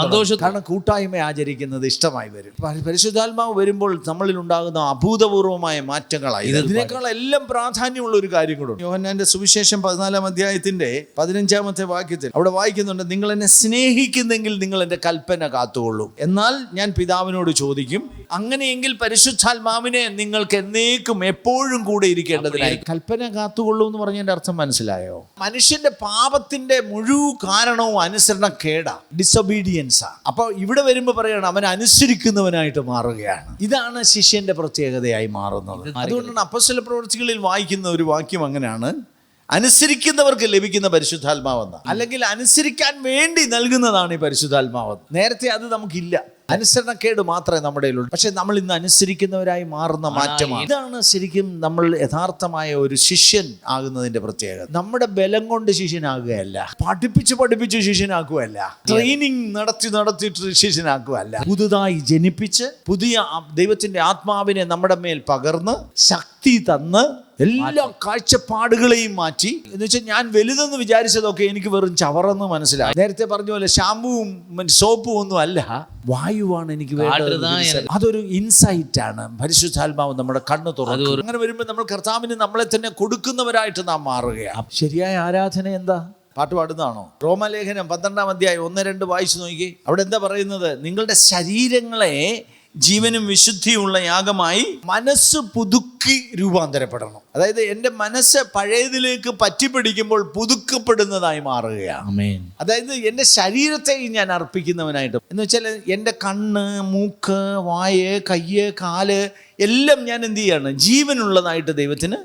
കാരണം കൂട്ടായ്മ ആചരിക്കുന്നത് ഇഷ്ടമായി വരും. പരിശുദ്ധാത്മാവ് വരുമ്പോൾ നമ്മളിൽ ഉണ്ടാകുന്ന അഭൂതപൂർവമായ മാറ്റങ്ങളായി. ഇതിനേക്കാൾ എല്ലാം പ്രാധാന്യമുള്ള ഒരു കാര്യം കൂടെ. യോഹന്നാന്റെ സുവിശേഷം 14-ാം അധ്യായത്തിന്റെ 15-ാമത്തെ വാക്യത്തിൽ അവിടെ വായിക്കുന്നുണ്ട്, നിങ്ങൾ എന്നെ സ്നേഹിക്കുന്നെങ്കിൽ നിങ്ങൾ എന്റെ കൽപ്പന കാത്തുകൊള്ളൂ. എന്നാൽ ഞാൻ പിതാവിനോട് ചോദിക്കും, അങ്ങനെയെങ്കിൽ പരിശുദ്ധാത്മാവിനെ നിങ്ങൾക്ക് എന്നേക്കും എപ്പോഴും കൂടെ ഇരിക്കേണ്ടതിനായി. കൽപ്പന കാത്തുകൊള്ളൂ എന്ന് പറഞ്ഞതിന്റെ അർത്ഥം മനസ്സിലായോ? മനുഷ്യന്റെ പാപത്തിന്റെ മുഴുവൻ കാരണവും അനുസരണക്കേടാ, ഡിസൊബീഡിയൻസാ. അപ്പൊ ഇവിടെ വരുമ്പോ പറയണം, അവൻ അനുസരിക്കുന്നവനായിട്ട് മാറുകയാണ്. ഇതാണ് ശിഷ്യന്റെ പ്രത്യേകതയായി മാറുന്നത്. അതുകൊണ്ടാണ് അപ്പോസ്തല പ്രവൃത്തികളിൽ വായിക്കുന്ന ഒരു വാക്യം അങ്ങനെയാണ്, അനുസരിക്കുന്നവർക്ക് ലഭിക്കുന്ന പരിശുദ്ധാത്മാവെന്ന്. അല്ലെങ്കിൽ അനുസരിക്കാൻ വേണ്ടി നൽകുന്നതാണ് ഈ പരിശുദ്ധാത്മാവെന്ന്. നേരത്തെ അത് നമുക്കില്ല, അനുസരണക്കേട് മാത്രമേ നമ്മുടെ ഉള്ളൂ. പക്ഷെ നമ്മൾ ഇന്ന് അനുസരിക്കുന്നവരായി മാറുന്ന മാറ്റമാണ്. ഇതാണ് ശരിക്കും നമ്മൾ യഥാർത്ഥമായ ഒരു ശിഷ്യൻ ആകുന്നതിന്റെ പ്രത്യേകത. നമ്മുടെ ബലം കൊണ്ട് ശിഷ്യനാകുകയല്ല, പഠിപ്പിച്ച് ശിഷ്യനാക്കുകയല്ല, ട്രെയിനിങ് നടത്തിയിട്ട് ശിഷ്യനാക്കുകയല്ല. പുതുതായി ജനിപ്പിച്ച് പുതിയ ദൈവത്തിന്റെ ആത്മാവിനെ നമ്മുടെ മേൽ പകർന്ന് ശക്തി തന്ന് എല്ലാ കാഴ്ചപ്പാടുകളെയും മാറ്റി. എന്ന് വെച്ചാൽ ഞാൻ വലുതെന്ന് വിചാരിച്ചതൊക്കെ എനിക്ക് വെറും ചവറെന്ന് മനസ്സിലായി. നേരത്തെ പറഞ്ഞ പോലെ ഷാമ്പുവും സോപ്പും ഒന്നും അല്ല, വായുവാണ് എനിക്ക് വേണ്ടത്. അതൊരു ഇൻസൈറ്റ് ആണ്. പരിശുദ്ധാത്മാവ് നമ്മുടെ കണ്ണ് തുറക്കും. അങ്ങനെ വരുമ്പോൾ നമ്മൾ കർത്താവിന് നമ്മളെ തന്നെ കൊടുക്കുന്നവരായിട്ട് നാം മാറുകയാണ്. ശരിയായ ആരാധന എന്താ? പാട്ട് പാടുന്നതാണോ? റോമാലേഖനം 12-ാം അധ്യായം 1-2 വായിച്ചു നോക്കി. അവിടെ എന്താ പറയുന്നത്? നിങ്ങളുടെ ശരീരങ്ങളെ ജീവനും വിശുദ്ധിയുള്ള യാഗമായി മനസ്സ് പുതുക്കി രൂപാന്തരപ്പെടണം. അതായത് എൻ്റെ മനസ്സ് പഴയതിലേക്ക് പറ്റിപ്പിടിക്കുമ്പോൾ പുതുക്കപ്പെടുന്നതായി മാറുകയാണ്. അതായത് എൻ്റെ ശരീരത്തെ ഞാൻ അർപ്പിക്കുന്നവനായിട്ട്, എന്ന് വെച്ചാൽ എൻ്റെ കണ്ണ്, മൂക്ക്, വായ്, കയ്യ്, കാല് എല്ലാം ഞാൻ എന്ത് ചെയ്യാണ്? ജീവനുള്ളതായിട്ട് ദൈവത്തിന്.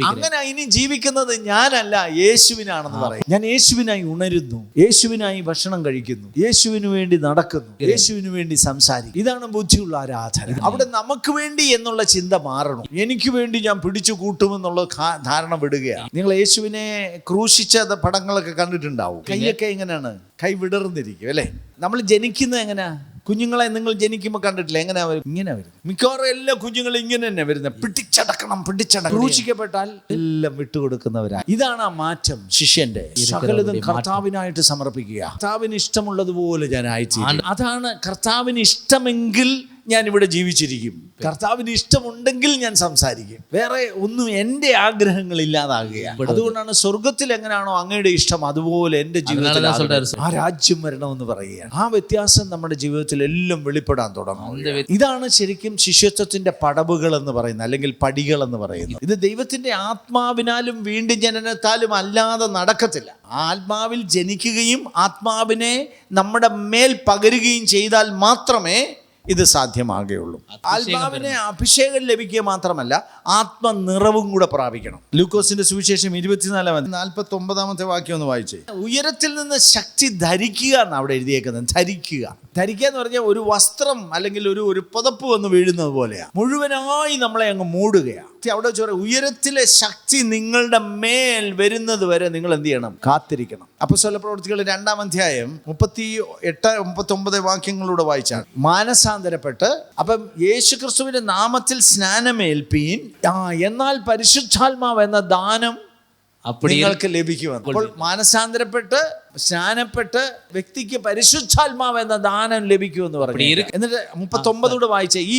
അങ്ങനെ ഇനി ജീവിക്കുന്നത് ഞാനല്ല, യേശുവിനാണെന്ന് പറയും. ഞാൻ യേശുവിനായി ഉണരുന്നു, യേശുവിനായി ഭക്ഷണം കഴിക്കുന്നു, യേശുവിന് വേണ്ടി നടക്കുന്നു, യേശുവിന് വേണ്ടി സംസാരിക്കും. ഇതാണ് ബുദ്ധിയുള്ള ആരാധന. അവിടെ നമുക്ക് വേണ്ടി എന്നുള്ള ചിന്ത മാറണം. എനിക്ക് വേണ്ടി ഞാൻ പിടിച്ചു കൂട്ടുമെന്നുള്ള ധാരണ വിടുകയാണ്. നിങ്ങൾ യേശുവിനെ ക്രൂശിച്ച പടങ്ങളൊക്കെ കണ്ടിട്ടുണ്ടാവും. കൈയൊക്കെ എങ്ങനെയാണ്? കൈ വിടർന്നിരിക്കും അല്ലേ? നമ്മൾ ജനിക്കുന്നത് എങ്ങനെയാ? കുഞ്ഞുങ്ങളെ നിങ്ങൾ ജനിക്കുമ്പോൾ കണ്ടിട്ടില്ല? എങ്ങനെയാ വരും? ഇങ്ങനെ വരും. മിക്കവാറും എല്ലാ കുഞ്ഞുങ്ങളും ഇങ്ങനെ തന്നെ വരുന്നത്. പിടിച്ചടക്കണം. ക്രൂശിക്കപ്പെട്ടാൽ എല്ലാം വിട്ടുകൊടുക്കുന്നവരാണ്. ഇതാണ് ആ മാറ്റം. ശിഷ്യന്റെ സകലതും കർത്താവിനായിട്ട് സമർപ്പിക്കുക. കർത്താവിന് ഇഷ്ടമുള്ളതുപോലെ ഞാൻ ആയിത്തീരും. അതാണ് കർത്താവിന് ഇഷ്ടമെങ്കിൽ ഞാൻ ഇവിടെ ജീവിച്ചിരിക്കും, കർത്താവിന് ഇഷ്ടമുണ്ടെങ്കിൽ ഞാൻ സംസാരിക്കും. വേറെ ഒന്നും എൻ്റെ ആഗ്രഹങ്ങൾ ഇല്ലാതാകുകയാണ്. അതുകൊണ്ടാണ് സ്വർഗത്തിൽ എങ്ങനെയാണോ അങ്ങയുടെ ഇഷ്ടം അതുപോലെ എൻ്റെ ജീവിതത്തിൽ ആ രാജ്യം വരണമെന്ന് പറയുകയാണ്. ആ വ്യത്യാസം നമ്മുടെ ജീവിതത്തിൽ എല്ലാം വെളിപ്പെടാൻ തുടങ്ങും. ഇതാണ് ശരിക്കും ശിഷ്യത്വത്തിന്റെ പടവുകൾ എന്ന് പറയുന്നത്, അല്ലെങ്കിൽ പടികൾ എന്ന് പറയുന്നത്. ഇത് ദൈവത്തിന്റെ ആത്മാവിനാലും വീണ്ടും ജനനത്താലും അല്ലാതെ നടക്കത്തില്ല. ആത്മാവിൽ ജനിക്കുകയും ആത്മാവിനെ നമ്മുടെ മേൽ പകരുകയും ചെയ്താൽ മാത്രമേ ഇത് സാധ്യമാകുകയുള്ളൂ. ആത്മാവിനെ അഭിഷേകം ലഭിക്കുക മാത്രമല്ല, ആത്മനിറവും കൂടെ പ്രാപിക്കണം. ലൂക്കോസിന്റെ സുവിശേഷം 24-49 വാക്യം ഒന്ന് വായിച്ചേ. ഉയരത്തിൽ നിന്ന് ശക്തി ധരിക്കുക എന്നാണ് അവിടെ എഴുതിയേക്കുന്നത്. ധരിക്കുക എന്ന് പറഞ്ഞാൽ ഒരു വസ്ത്രം അല്ലെങ്കിൽ ഒരു പുതപ്പ് വന്ന് വീഴുന്നത് പോലെയാണ്. മുഴുവനായി നമ്മളെ അങ്ങ് മൂടുകയാണ്. അവിടെ ഉയരത്തിലെ ശക്തി നിങ്ങളുടെ മേൽ വരുന്നത് വരെ നിങ്ങൾ എന്ത് ചെയ്യണം? കാത്തിരിക്കണം. അപ്പോസ്തല പ്രവൃത്തികൾ 2-ാം അധ്യായം 38-39 വാക്യങ്ങളിലൂടെ വായിച്ചാൽ മാനസാന്തരപ്പെട്ട്, അപ്പം യേശുക്രിസ്തുവിന്റെ നാമത്തിൽ സ്നാനമേൽപ്പീൻ, എന്നാൽ പരിശുദ്ധാത്മാവ് എന്ന ദാനം നിങ്ങൾക്ക് ലഭിക്കുമെന്ന്. അപ്പോൾ മാനസാന്തരപ്പെട്ട് സ്നാനപ്പെട്ട് വ്യക്തിക്ക് പരിശുദ്ധാത്മാവ് എന്ന ദാനം ലഭിക്കുമെന്ന് പറഞ്ഞു. എന്നിട്ട് 39 വായിച്ച ഈ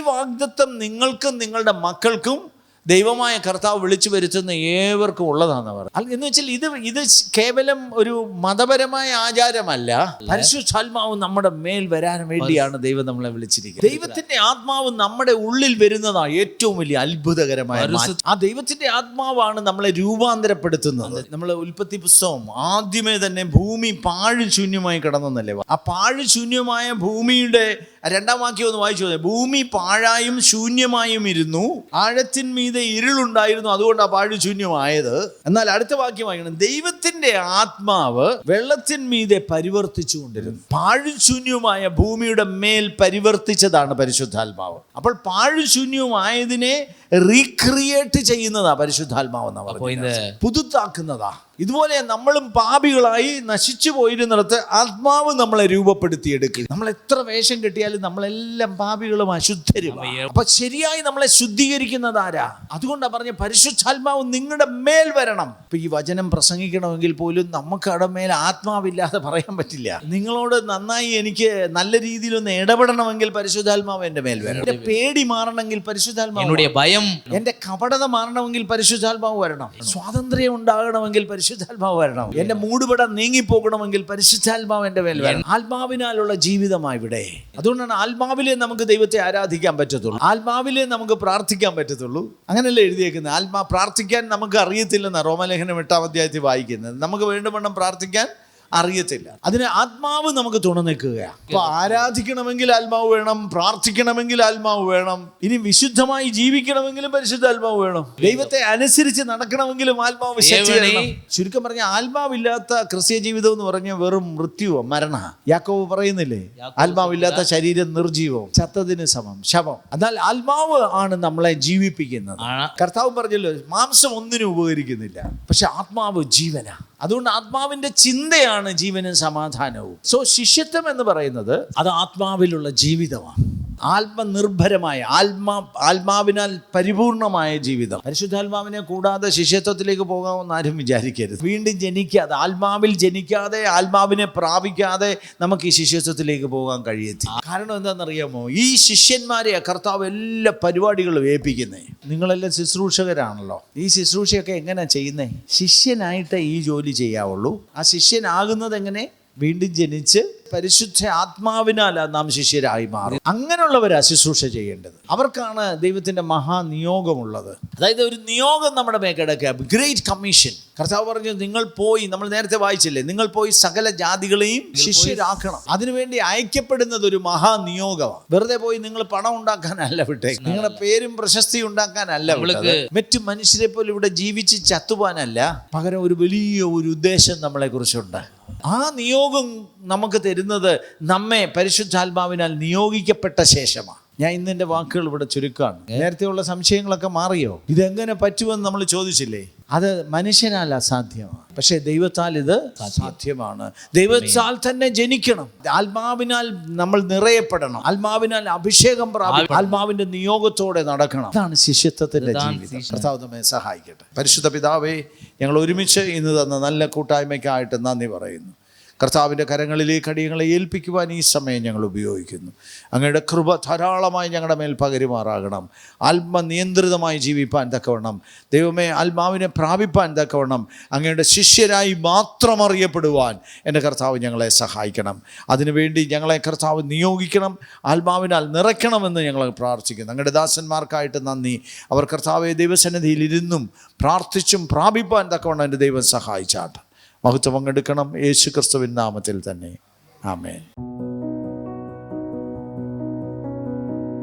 വാഗ്ദത്തം നിങ്ങൾക്കും നിങ്ങളുടെ മക്കൾക്കും ദൈവമായ കർത്താവ് വിളിച്ചു വരുത്തുന്ന ഏവർക്കും ഉള്ളതാണെന്ന് പറഞ്ഞു. എന്ന് വെച്ചാൽ ഇത് കേവലം ഒരു മതപരമായ ആചാരമല്ല. പരിശുദ്ധാത്മാവ് നമ്മുടെ മേൽ വരാൻ വേണ്ടിയാണ് ദൈവം നമ്മളെ വിളിച്ചിരിക്കുന്നത്. ദൈവത്തിന്റെ ആത്മാവ് നമ്മുടെ ഉള്ളിൽ വരുന്നതാണ് ഏറ്റവും വലിയ അത്ഭുതകരമായ മാറ്റം. ആ ദൈവത്തിന്റെ ആത്മാവാണ് നമ്മളെ രൂപാന്തരപ്പെടുത്തുന്നത്. നമ്മൾ ഉൽപ്പത്തി പുസ്തകം ആദ്യമേ തന്നെ ഭൂമി പാഴ് ശൂന്യമായി കിടന്നല്ലേ. ആ പാഴ് ശൂന്യമായ ഭൂമിയുടെ 2-ാം വാക്യം ഒന്ന് വായിച്ചു. ഭൂമി പാഴായും ശൂന്യമായും ഇരുന്നു, ആഴത്തിന്മീതെ ഇരുളുണ്ടായിരുന്നു, അതുകൊണ്ടാണ് പാഴ് ശൂന്യമായത്. എന്നാൽ അടുത്ത വാക്യം വായിക്കണം. ദൈവത്തിന്റെ ആത്മാവ് വെള്ളത്തിന്മീതെ പരിവർത്തിച്ചു കൊണ്ടിരുന്നു. പാഴ് ശൂന്യമായ ഭൂമിയുടെ മേൽ പരിവർത്തിച്ചതാണ് പരിശുദ്ധാത്മാവ്. അപ്പോൾ പാഴ് ശൂന്യമായതിനെ റീക്രിയേറ്റ് ചെയ്യുന്നതാ പരിശുദ്ധാത്മാവ് എന്ന് പറയുന്നത്, പുതുതാക്കുന്നതാ. ഇതുപോലെ നമ്മളും പാപികളായി നശിച്ചു പോയിരുന്നിടത്ത് ആത്മാവ് നമ്മളെ രൂപപ്പെടുത്തിയെടുക്കും. നമ്മൾ എത്ര വേഷം കെട്ടിയാലും നമ്മളെല്ലാം പാപികളും അശുദ്ധരും. അപ്പൊ ശരിയായി നമ്മളെ ശുദ്ധീകരിക്കുന്നത് ആരാ? അതുകൊണ്ടാണ് പറഞ്ഞ പരിശുദ്ധാത്മാവ് നിങ്ങളുടെ മേൽ വരണം. ഇപ്പൊ ഈ വചനം പ്രസംഗിക്കണമെങ്കിൽ പോലും നമുക്ക് അവിടെ മേൽ ആത്മാവില്ലാതെ പറയാൻ പറ്റില്ല. നിങ്ങളോട് നന്നായി എനിക്ക് നല്ല രീതിയിലൊന്ന് ഇടപെടണമെങ്കിൽ പരിശുദ്ധാത്മാവ് എന്റെ മേൽ വരണം. എന്റെ പേടി മാറണമെങ്കിൽ പരിശുദ്ധാത്മാവ്, ഭയം, എന്റെ കപടത മാറണമെങ്കിൽ പരിശുദ്ധാത്മാവ് വരണം. സ്വാതന്ത്ര്യം ഉണ്ടാകണമെങ്കിൽ പരിശുദ്ധാത്മാവ് വരണം. എന്റെ മൂടുപടം നീങ്ങിപ്പോകണമെങ്കിൽ പരിശുദ്ധാത്മാവ് എന്റെ മേൽ വരണം. ആത്മാവിനാലുള്ള ജീവിതമാണ് ഇവിടെ. അതുകൊണ്ടാണ് ആത്മാവിലെ നമുക്ക് ദൈവത്തെ ആരാധിക്കാൻ പറ്റത്തുള്ളൂ, ആത്മാവിലെ നമുക്ക് പ്രാർത്ഥിക്കാൻ പറ്റത്തുള്ളൂ. അങ്ങനെയല്ലേ എഴുതിയേക്കുന്നത്. പ്രാർത്ഥിക്കാൻ നമുക്ക് അറിയത്തില്ലെന്നാണ് റോമലേഖനം 8-ാം അധ്യായത്തിൽ വായിക്കുന്നത്. നമുക്ക് വേണ്ടുവണ്ണം പ്രാർത്ഥിക്കാൻ അറിയത്തില്ല. അതിന് ആത്മാവ് നമുക്ക് തുണ നിൽക്കുകയാണ്. അപ്പൊ ആരാധിക്കണമെങ്കിൽ ആത്മാവ് വേണം, പ്രാർത്ഥിക്കണമെങ്കിൽ ആത്മാവ് വേണം, ഇനി വിശുദ്ധമായി ജീവിക്കണമെങ്കിലും പരിശുദ്ധാത്മാവ് വേണം, ദൈവത്തെ അനുസരിച്ച് നടക്കണമെങ്കിലും ആത്മാവ് ശക്തി വേണം. ചുരുക്കം പറഞ്ഞ ആത്മാവില്ലാത്ത ക്രിസ്ത്യ ജീവിതം എന്ന് പറഞ്ഞാൽ വെറും മൃത്യുവോ മരണ. യാക്കോബ് പറയുന്നില്ലേ, ആത്മാവില്ലാത്ത ശരീരം നിർജീവവും ചത്തതിന് സമം ശവം. എന്നാൽ ആത്മാവ് ആണ് നമ്മളെ ജീവിപ്പിക്കുന്നത്. കർത്താവ് പറഞ്ഞല്ലോ, മാംസം ഒന്നിനും ഉപകരിക്കുന്നില്ല, പക്ഷെ ആത്മാവ് ജീവനാ. അതുകൊണ്ട് ആത്മാവിന്റെ ചിന്തയാണ് ജീവനും സമാധാനവും. സോ ശിഷ്യത്വം എന്ന് പറയുന്നത് അത് ആത്മാവിലുള്ള ജീവിതമാണ്. ആത്മനിർഭരമായ ആത്മാവിനാൽ പരിപൂർണമായ ജീവിതം. പരിശുദ്ധാത്മാവിനെ കൂടാതെ ശിഷ്യത്വത്തിലേക്ക് പോകാമെന്ന് ആരും വിചാരിക്കരുത്. വീണ്ടും ജനിക്കാതെ, ആത്മാവിൽ ജനിക്കാതെ, ആത്മാവിനെ പ്രാപിക്കാതെ നമുക്ക് ഈ ശിഷ്യത്വത്തിലേക്ക് പോകാൻ കഴിയത്തില്ല. കാരണം എന്താണെന്നറിയാമോ? ഈ ശിഷ്യന്മാരെ കർത്താവ് എല്ലാ പരിപാടികളും ഏൽപ്പിക്കുന്നേ. നിങ്ങളെല്ലാം ശുശ്രൂഷകരാണല്ലോ. ഈ ശുശ്രൂഷയൊക്കെ എങ്ങനെ ചെയ്യുന്നേ? ശിഷ്യനായിട്ട് ഈ ജോലി ചെയ്യാവുള്ളൂ. ആ ശിഷ്യനാകുന്നത് എങ്ങനെ? വീണ്ടും ജനിച്ച് പരിശുദ്ധ ആത്മാവിനാൽ നാം ശിഷ്യരായി മാറും. അങ്ങനെയുള്ളവരാ ശുശ്രൂഷ ചെയ്യേണ്ടത്. അവർക്കാണ് ദൈവത്തിന്റെ മഹാനിയോഗമുള്ളത്. അതായത് ഒരു നിയോഗം നമ്മുടെ മേൽ കിടക്കുക, ഗ്രേറ്റ് കമ്മീഷൻ. കർത്താവ് പറഞ്ഞു, നിങ്ങൾ പോയി, നമ്മൾ നേരത്തെ വായിച്ചില്ലേ, നിങ്ങൾ പോയി സകല ജാതികളെയും ശിഷ്യരാക്കണം. അതിനുവേണ്ടി അയക്കപ്പെടുന്നത് ഒരു മഹാനിയോഗമാണ്. വെറുതെ പോയി നിങ്ങൾ പണം ഉണ്ടാക്കാനല്ല വിട്ടേ, നിങ്ങളുടെ പേരും പ്രശസ്തി ഉണ്ടാക്കാനല്ല വിട്ടത്, മറ്റു മനുഷ്യരെ പോലെ ഇവിടെ ജീവിച്ച് ചത്തുപോകാനല്ല. പകരം ഒരു വലിയ ഒരു ഉദ്ദേശം നമ്മളെ കുറിച്ചുണ്ട്. ആ നിയോഗം നമുക്ക് തരുന്നത് നമ്മെ പരിശുദ്ധാത്മാവിനാൽ നിയോഗിക്കപ്പെട്ട ശേഷമാണ്. ഞാൻ ഇന്നെൻ്റെ വാക്കുകൾ ഇവിടെ ചുരുക്കമാണ്. നേരത്തെയുള്ള സംശയങ്ങളൊക്കെ മാറിയോ? ഇതെങ്ങനെ പറ്റുമെന്ന് നമ്മൾ ചോദിച്ചില്ലേ? അത് മനുഷ്യനാൽ അസാധ്യമാണ്, പക്ഷേ ദൈവത്താൽ ഇത് സാധ്യമാണ്. ദൈവത്താൽ തന്നെ ജനിക്കണം, ആത്മാവിനാൽ നമ്മൾ നിറയപ്പെടണം, ആത്മാവിനാൽ അഭിഷേകം പ്രാപിക്കണം, ആത്മാവിന്റെ നിയോഗത്തോടെ നടക്കണം. അതാണ് ശിഷ്യത്വത്തിന്റെ ജീവിതം. കർത്താവ് നമ്മെ സഹായിക്കട്ടെ. പരിശുദ്ധ പിതാവേ, ഞങ്ങൾ ഒരുമിച്ച് ഇന്ന് തന്ന നല്ല കൂട്ടായ്മയ്ക്കായിട്ട് നന്ദി പറയുന്നു. കർത്താവിൻ്റെ കരങ്ങളിലേക്ക് അടിയങ്ങളെ ഏൽപ്പിക്കുവാൻ ഈ സമയം ഞങ്ങൾ ഉപയോഗിക്കുന്നു. അങ്ങയുടെ കൃപ ധാരാളമായി ഞങ്ങളുടെ മേൽ പകരുമാറാകണം. ആത്മനിയന്ത്രിതമായി ജീവിപ്പാൻ തക്കവണ്ണം, ദൈവമേ, ആത്മാവിനെ പ്രാപിപ്പാൻ തക്കവണ്ണം, അങ്ങയുടെ ശിഷ്യരായി മാത്രം അറിയപ്പെടുവാൻ എൻ്റെ കർത്താവ് ഞങ്ങളെ സഹായിക്കണം. അതിനുവേണ്ടി ഞങ്ങളെ കർത്താവ് നിയോഗിക്കണം, ആത്മാവിനാൽ നിറയ്ക്കണമെന്ന് ഞങ്ങൾ പ്രാർത്ഥിക്കുന്നു. അങ്ങയുടെ ദാസന്മാർക്കായിട്ട് നന്ദി. അവർ കർത്താവെ ദൈവസന്നിധിയിൽ ഇരുന്നും പ്രാർത്ഥിച്ചും പ്രാപിപ്പാൻ തക്കവണ്ണം എൻ്റെ ദൈവം സഹായിച്ചാട്ട്. മഹത്വം പങ്കെടുക്കണം. യേശു ക്രിസ്തുവിൻ നാമത്തിൽ തന്നെ. ആമേൻ.